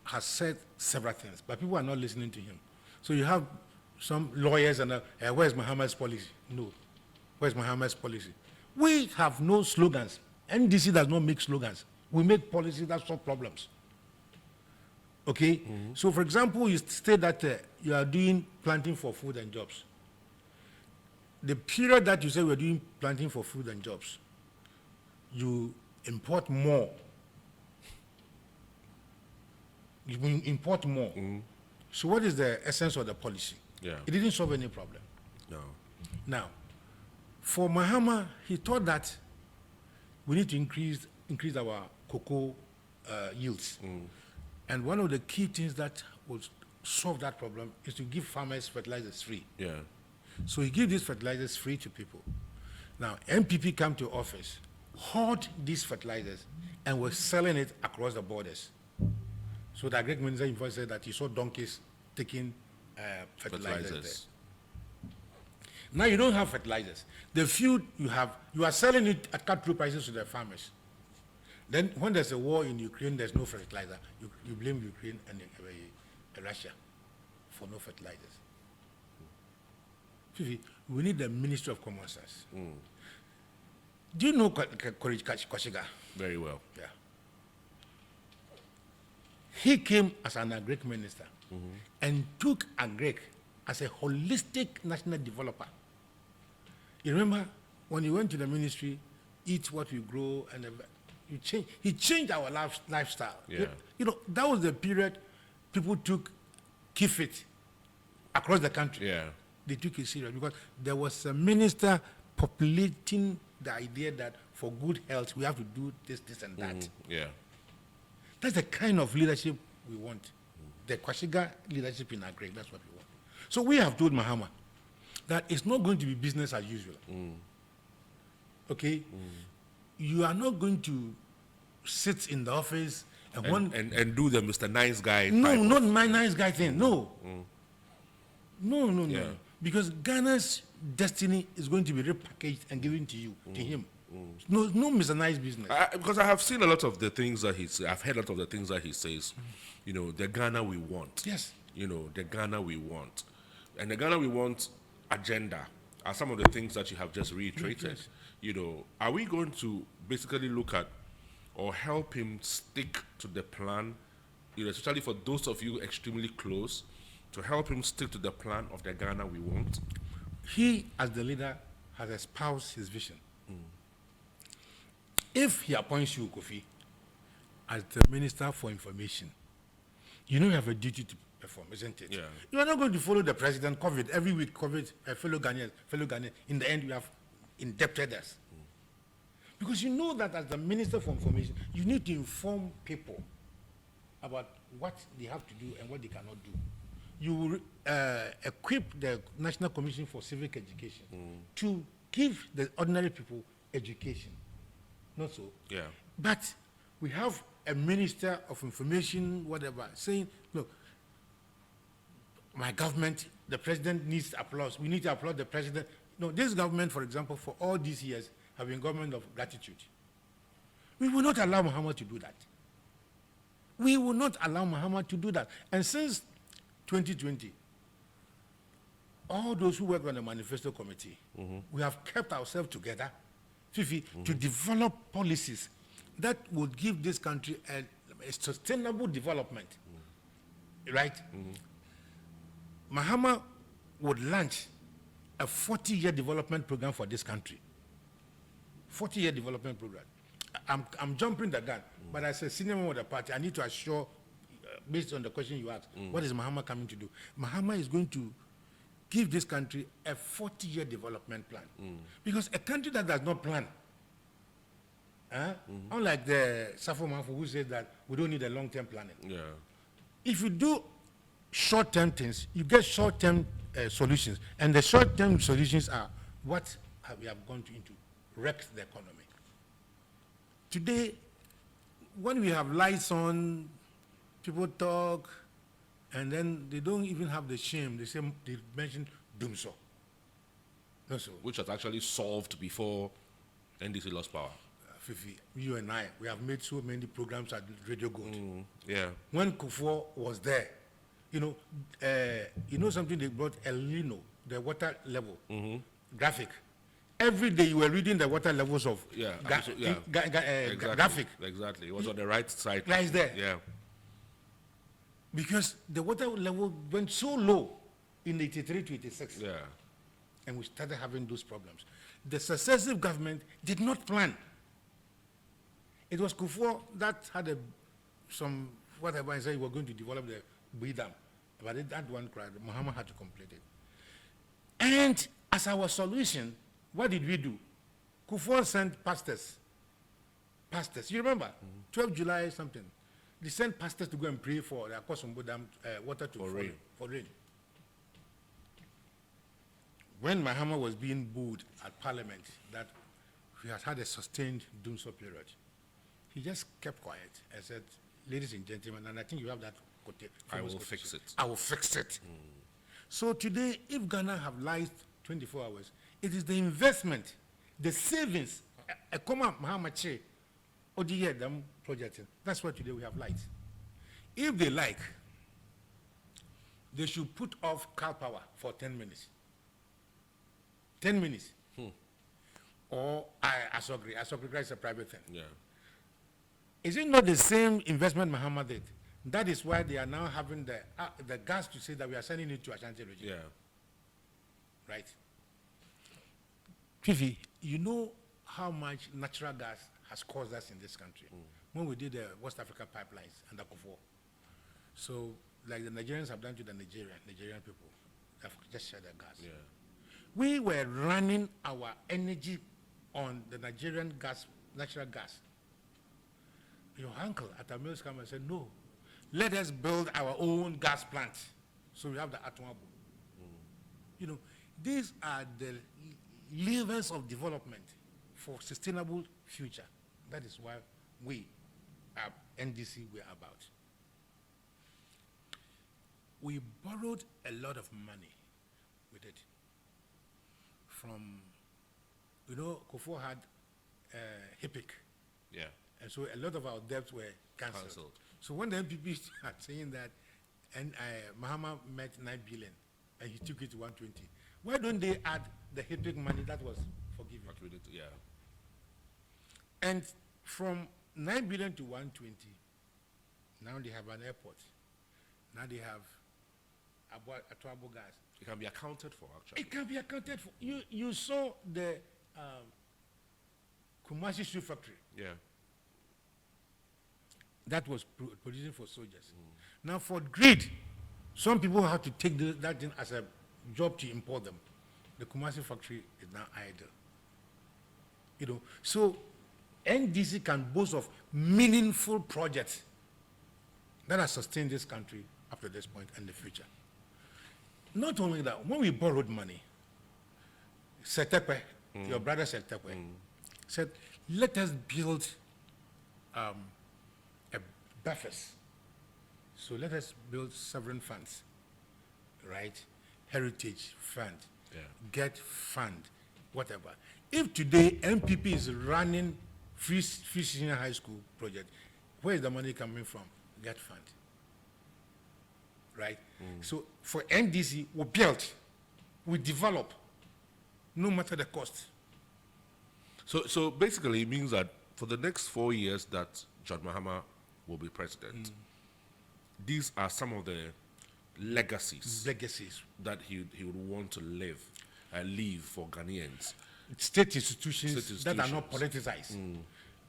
Speaker 2: has said several things, but people are not listening to him. So you have some lawyers and where's Mahama's policy? No. Where's Mahama's policy? We have no slogans. NDC does not make slogans. We make policy that solve problems. Okay? So for example, you state that you are doing planting for food and jobs. The period that you say we're doing planting for food and jobs, you import more. You import more. So what is the essence of the policy?
Speaker 1: Yeah.
Speaker 2: It didn't solve any problem.
Speaker 1: No.
Speaker 2: Now, for Mahama, he thought that we need to increase our cocoa yields. And one of the key things that would solve that problem is to give farmers fertilizers free.
Speaker 1: Yeah.
Speaker 2: So he gave these fertilizers free to people. Now, MPP come to office, hoard these fertilizers, and were selling it across the borders. So the agriculture minister in voice said that he saw donkeys taking fertilizers there. Now you don't have fertilizers. The few you have, you are selling it at cut-through prices to the farmers. Then when there's a war in Ukraine, there's no fertilizer. You blame Ukraine and Russia for no fertilizers. Fifi, we need the Ministry of Common Sense. Do you know Kwashiga?
Speaker 1: Very well.
Speaker 2: Yeah. He came as an agric minister and took agric as a holistic national developer. You remember when he went to the ministry, eat what we grow, and he changed our lifestyle.
Speaker 1: Yeah.
Speaker 2: You know, that was the period people took Kifit across the country.
Speaker 1: Yeah.
Speaker 2: They took it serious because there was a minister populating the idea that for good health, we have to do this, and that.
Speaker 1: Yeah.
Speaker 2: That's the kind of leadership we want. The Kwashiga leadership in agri, that's what we want. So we have told Mahama that it's not going to be business as usual. Okay? You are not going to sit in the office
Speaker 1: and do the Mr. Nice Guy.
Speaker 2: No,
Speaker 1: type
Speaker 2: not
Speaker 1: of-
Speaker 2: my nice guy thing. No. No.
Speaker 1: Yeah.
Speaker 2: Because Ghana's destiny is going to be repackaged and given to you, to him. No, Mr. Nice business.
Speaker 1: Because I have seen a lot of the things that I've heard a lot of the things that he says. The Ghana we want.
Speaker 2: Yes.
Speaker 1: The Ghana we want, and the Ghana we want agenda are some of the things that you have just reiterated.
Speaker 2: Yes.
Speaker 1: Are we going to basically look at or help him stick to the plan? Especially for those of you extremely close, to help him stick to the plan of the Ghana we want.
Speaker 2: He, as the leader, has espoused his vision. If he appoints you, Kofi, as the Minister for Information, you have a duty to perform, isn't it?
Speaker 1: Yeah.
Speaker 2: You are not going to follow the president, COVID, every week, COVID, fellow Ghanaians. In the end, you have indebted us. Because you know that as the Minister for Information, you need to inform people about what they have to do and what they cannot do. You will equip the National Commission for Civic Education to give the ordinary people education. Not so.
Speaker 1: Yeah.
Speaker 2: But we have a Minister of Information, whatever, saying, look, my government, the president needs applause. We need to applaud the president. No, this government, for example, for all these years, have been government of gratitude. We will not allow Mahama to do that. We will not allow Mahama to do that. And since 2020, all those who work on the manifesto committee, we have kept ourselves together, Fifi, to develop policies that would give this country a sustainable development. Right? Mahama would launch a 40-year development program for this country. 40-year development program. I'm jumping the gun, but as a senior member of the party, I need to assure, based on the question you asked, what is Mahama coming to do? Mahama is going to give this country a 40-year development plan. Because a country that does not plan, unlike the Safo Manfo who says that we don't need a long-term planning.
Speaker 1: Yeah.
Speaker 2: If you do short-term things, you get short-term solutions. And the short-term solutions are what we have gone into wreck the economy. Today, when we have lights on, people talk, and then they don't even have the shame. They mention Doomso. No, so,
Speaker 1: Which was actually solved before NDC lost power.
Speaker 2: Fifi, you and I, we have made so many programs at Radio Gold.
Speaker 1: Yeah.
Speaker 2: When Kufuor was there, something they brought El Nino, the water level graphic. Every day you were reading the water levels of
Speaker 1: Exactly.
Speaker 2: graphic.
Speaker 1: Exactly. It was on the right side.
Speaker 2: Right there.
Speaker 1: Yeah.
Speaker 2: Because the water level went so low in 83 to 86.
Speaker 1: Yeah.
Speaker 2: And we started having those problems. The successive government did not plan. It was Kufuor that had some whatever and said we were going to develop the Bui Dam. But that one cried, Mahama had to complete it. And as our solution, what did we do? Kufuor sent pastors. You remember? 12 July something. They sent pastors to go and pray for the Akosombo Dam water to fall for rain. When Mahama was being booed at Parliament that he has had a sustained doomsday period, he just kept quiet and said, ladies and gentlemen, and I think you have that quote.
Speaker 1: I will fix it.
Speaker 2: I will fix it. So today, if Ghana have lights 24 hours, it is the investment, the savings, a common Mahama Che, ODA, them project. That's why today we have lights. If they like, they should put off car power for 10 minutes. 10 minutes. Or Asogri is a private thing.
Speaker 1: Yeah.
Speaker 2: Is it not the same investment Mahama did? That is why they are now having the gas to say that we are sending it to Ashanti region.
Speaker 1: Yeah.
Speaker 2: Right? Fifi, you know how much natural gas has caused us in this country when we did the West Africa pipelines under Kufuor. So, like the Nigerians have done to the Nigerian people, they have just shared their gas.
Speaker 1: Yeah.
Speaker 2: We were running our energy on the Nigerian gas, natural gas. Your uncle at Amil's came and said, no, let us build our own gas plant. So we have the Atuabu. These are the levers of development for sustainable future. That is why we NDC were about. We borrowed a lot of money with it. From, Kofo had HIPIC,
Speaker 1: Yeah.
Speaker 2: and so a lot of our debts were cancelled.
Speaker 1: Cancelled.
Speaker 2: So when the MPP started saying that, and Mahama met 9 billion, and he took it to 120, why don't they add the HIPIC money that was forgiven?
Speaker 1: Yeah.
Speaker 2: And from 9 billion to 120, now they have an airport. Now they have Atuabo gas.
Speaker 1: It can be accounted for, actually.
Speaker 2: It can be accounted for. You saw the Kumasi Shoe Factory
Speaker 1: Yeah.
Speaker 2: that was producing for soldiers. Now for greed, some people have to take that thing as a job to import them. The Kumasi factory is now idle. So NDC can boast of meaningful projects that have sustained this country up to this point and the future. Not only that, when we borrowed money, Setekwe, your brother Setekwe, said, let us build a buffers. So let us build sovereign funds, right? Heritage fund, get fund, whatever. If today MPP is running free senior high school project, where is the money coming from? Get fund, right? So for NDC, we build, we develop, no matter the cost.
Speaker 1: So basically, it means that for the next 4 years that John Mahama will be president, these are some of the legacies that he would want to leave for Ghanaians.
Speaker 2: State institutions that are not politicized,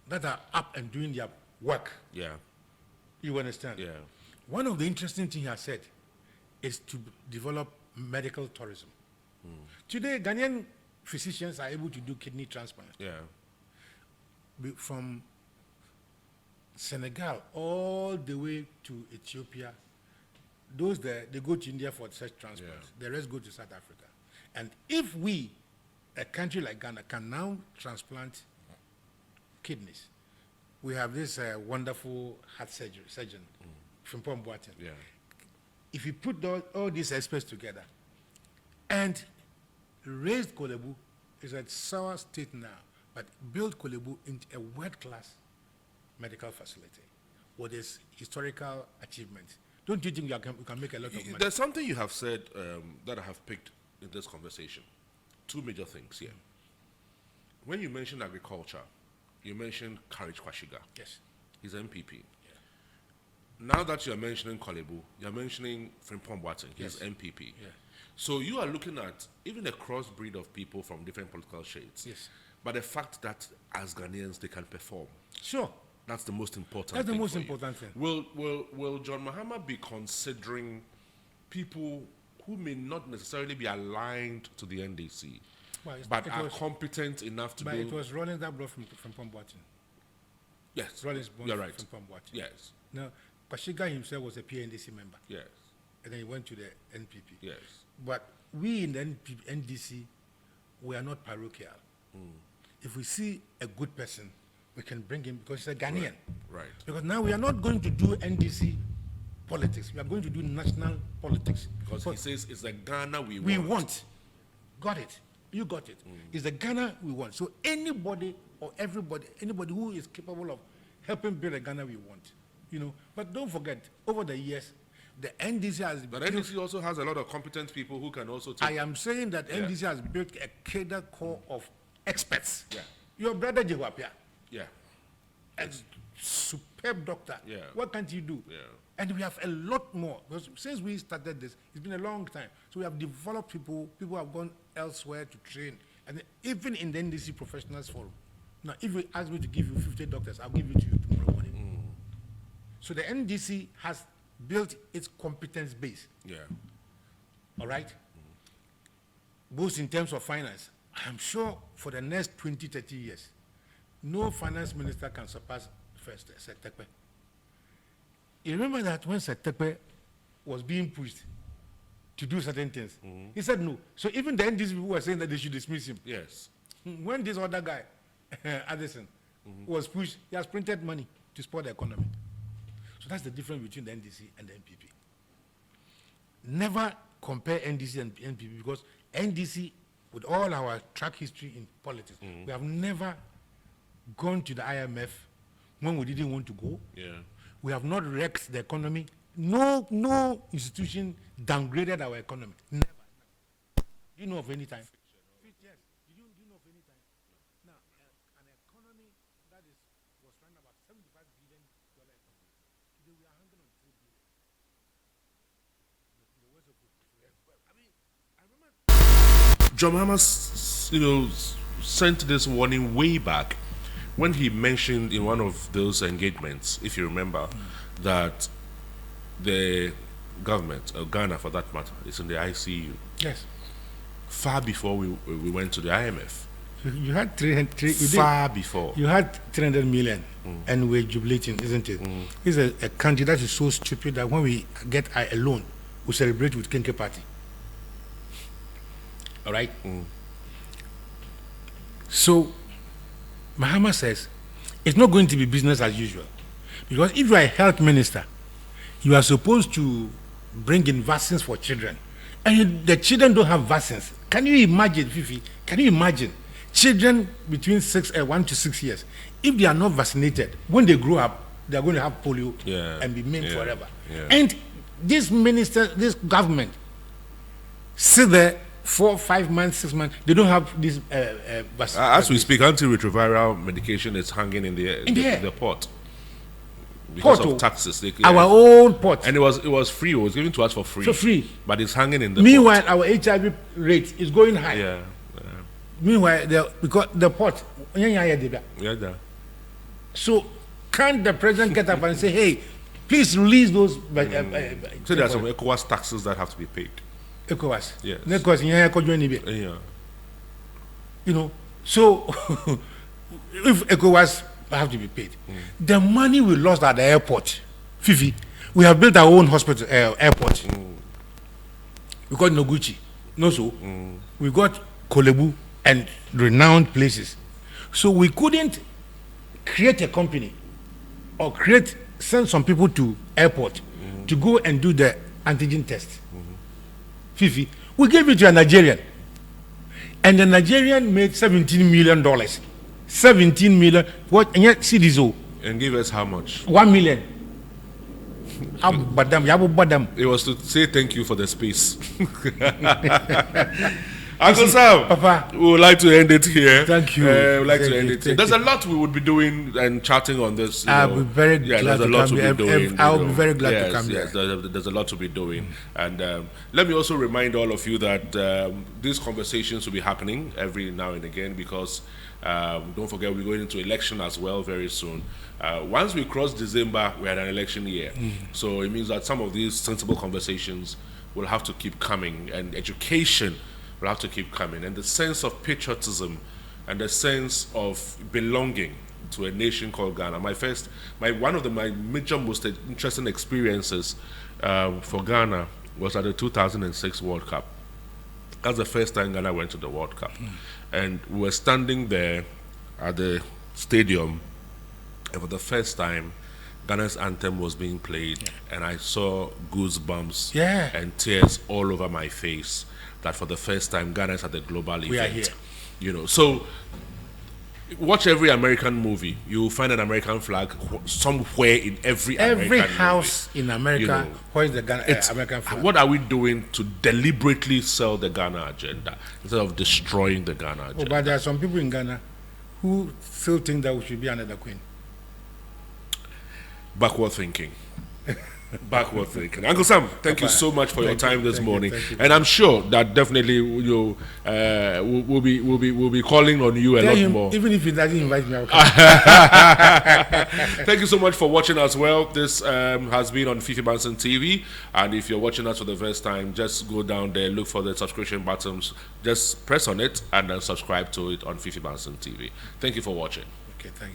Speaker 2: that are up and doing their work.
Speaker 1: Yeah.
Speaker 2: You understand?
Speaker 1: Yeah.
Speaker 2: One of the interesting things he has said is to develop medical tourism. Today, Ghanaian physicians are able to do kidney transplant.
Speaker 1: Yeah.
Speaker 2: From Senegal all the way to Ethiopia. Those there, they go to India for such transplants. The rest go to South Africa. And if we, a country like Ghana, can now transplant kidneys, we have this wonderful heart surgeon, Frimpong Boateng.
Speaker 1: Yeah.
Speaker 2: If you put all these experts together and raised Kolebu, is a sour state now, but build Kolebu into a world-class medical facility with its historical achievements, don't you think you can make a lot of money?
Speaker 1: There's something you have said that I have picked in this conversation. Two major things here. When you mentioned agriculture, you mentioned Courage Kwashiga.
Speaker 2: Yes.
Speaker 1: He's MPP. Now that you're mentioning Kolebu, you're mentioning Frimpong Boateng. He's MPP.
Speaker 2: Yeah.
Speaker 1: So you are looking at even a crossbreed of people from different political shades.
Speaker 2: Yes.
Speaker 1: But the fact that as Ghanaians they can perform.
Speaker 2: Sure.
Speaker 1: That's the most important
Speaker 2: That's
Speaker 1: thing.
Speaker 2: the most
Speaker 1: for you.
Speaker 2: important thing.
Speaker 1: Will John Mahama be considering people who may not necessarily be aligned to the NDC, but are competent enough to
Speaker 2: but
Speaker 1: do?
Speaker 2: It was Rollins that brought from Boateng.
Speaker 1: Yes.
Speaker 2: Rollins brought
Speaker 1: You're right.
Speaker 2: from Boateng.
Speaker 1: Yes.
Speaker 2: Now, Kwashiga himself was a PNDC member.
Speaker 1: Yes.
Speaker 2: And then he went to the NPP.
Speaker 1: Yes.
Speaker 2: But we in the NDC, we are not parochial. If we see a good person, we can bring him because he's a Ghanaian.
Speaker 1: Right.
Speaker 2: Because now we are not going to do NDC politics. We are going to do national politics.
Speaker 1: Because he says it's the Ghana we
Speaker 2: want. Got it. You got it. It's the Ghana we want. So anybody or everybody, anybody who is capable of helping build a Ghana we want, But don't forget, over the years, the NDC has.
Speaker 1: But NDC also has a lot of competent people who can also take.
Speaker 2: I am saying that NDC has built a cadre core of experts.
Speaker 1: Yeah.
Speaker 2: Your brother Jewapia.
Speaker 1: Yeah.
Speaker 2: A superb doctor.
Speaker 1: Yeah.
Speaker 2: What can't you do?
Speaker 1: Yeah.
Speaker 2: And we have a lot more. Because since we started this, it's been a long time. So we have developed people have gone elsewhere to train. And even in the NDC Professionals Forum. Now, if you ask me to give you 50 doctors, I'll give it to you tomorrow morning. So the NDC has built its competence base.
Speaker 1: Yeah.
Speaker 2: All right? Both in terms of finance. I'm sure for the next 20, 30 years, no finance minister can surpass first Setekwe. You remember that when Setekwe was being pushed to do certain things, he said no. So even the NDC people were saying that they should dismiss him.
Speaker 1: Yes.
Speaker 2: When this other guy, Addison, was pushed, he has printed money. to spoil the economy. So that's the difference between the NDC and the NPP. Never compare NDC and NPP because NDC, with all our track history in politics, we have never gone to the IMF when we didn't want to go.
Speaker 1: Yeah.
Speaker 2: We have not wrecked the economy. No institution downgraded our economy. Never. Do you know of any time? Yes. Do you know of any time? Now, an economy that was running about $75 billion economy, today we are hanging on $3 billion. The words of I mean, I remember
Speaker 1: John Mahama, sent this warning way back when he mentioned in one of those engagements, if you remember, that the government, or Ghana for that matter, is in the ICU.
Speaker 2: yes.
Speaker 1: Far before we went to the IMF.
Speaker 2: You had 300.
Speaker 1: Far before.
Speaker 2: You had 300 million, and we're jubilating, isn't it? It's a country that is so stupid that when we get a loan, we celebrate with Kenke Party. All right? So, Mahama says, it's not going to be business as usual. Because if you are a health minister, you are supposed to bring in vaccines for children. And the children don't have vaccines. Can you imagine, Fifi? Can you imagine? Children between 1 to 6 years, if they are not vaccinated, when they grow up, they are going to have polio and be maimed forever.
Speaker 1: Yeah.
Speaker 2: And this minister, this government, sit there 4, 5 months, 6 months, they don't have this vaccine.
Speaker 1: As we speak, antiretroviral medication is hanging in the pot. Because of taxes.
Speaker 2: Our own pot.
Speaker 1: And it was free. It was given to us for free.
Speaker 2: For free.
Speaker 1: But it's hanging in the
Speaker 2: Meanwhile,
Speaker 1: pot.
Speaker 2: our HIV rate is going high.
Speaker 1: Yeah.
Speaker 2: Meanwhile, because the pot.
Speaker 1: Yeah.
Speaker 2: So, can't the president get up and say, hey, please release those.
Speaker 1: So there are some ECOWAS taxes that have to be paid.
Speaker 2: ECOWAS.
Speaker 1: Yes.
Speaker 2: Yeah. You know, so if ECOWAS have to be paid, the money we lost at the airport, Fifi, we have built our own hospital airport. We got Noguchi, we got Kolebu and renowned places. So we couldn't create a company or send some people to airport to go and do the antigen test. Fifi, we gave it to a Nigerian, and the Nigerian made $17 million. 17 million. What? And yet, see this.
Speaker 1: And give us how much?
Speaker 2: 1 million.
Speaker 1: It was to say thank you for the space. Uncle Sam,
Speaker 2: Papa,
Speaker 1: we would like to end it here.
Speaker 2: Thank you.
Speaker 1: We'd like
Speaker 2: Thank
Speaker 1: to end
Speaker 2: you.
Speaker 1: it here. There's a lot we would be doing and chatting on this.
Speaker 2: I'll be very glad
Speaker 1: there's a
Speaker 2: to
Speaker 1: lot
Speaker 2: come
Speaker 1: to
Speaker 2: here.
Speaker 1: be doing.
Speaker 2: I'll be very glad to come
Speaker 1: yes,
Speaker 2: here.
Speaker 1: there's a lot to be doing. And let me also remind all of you that these conversations will be happening every now and again because don't forget we're going into election as well very soon. Once we cross December, we had an election year. So it means that some of these sensible conversations will have to keep coming, and education will have to keep coming, and the sense of patriotism and the sense of belonging to a nation called Ghana. One of my major, most interesting experiences for Ghana was at the 2006 World Cup. That's the first time Ghana went to the World Cup. And we were standing there at the stadium, and for the first time, Ghana's anthem was being played, and I saw goosebumps and tears all over my face that for the first time, Ghana is at the global event.
Speaker 2: We are here.
Speaker 1: You know, so watch every American movie. You will find an American flag somewhere in every American
Speaker 2: house
Speaker 1: movie.
Speaker 2: in America, where is the American flag?
Speaker 1: What are we doing to deliberately sell the Ghana agenda instead of destroying the Ghana agenda?
Speaker 2: But there are some people in Ghana who still think that we should be another queen.
Speaker 1: Backward thinking. Backward thinking. Uncle Sam, thank you so much for your time this morning, and I'm sure that definitely we'll be calling on you a lot more.
Speaker 2: Even if he doesn't invite me, I'll come.
Speaker 1: Thank you so much for watching as well. This has been on Fifi Banson TV, and if you're watching us for the first time, just go down there, look for the subscription buttons, just press on it, and then subscribe to it on Fifi Banson TV. Thank you for watching.
Speaker 2: Okay, thanks.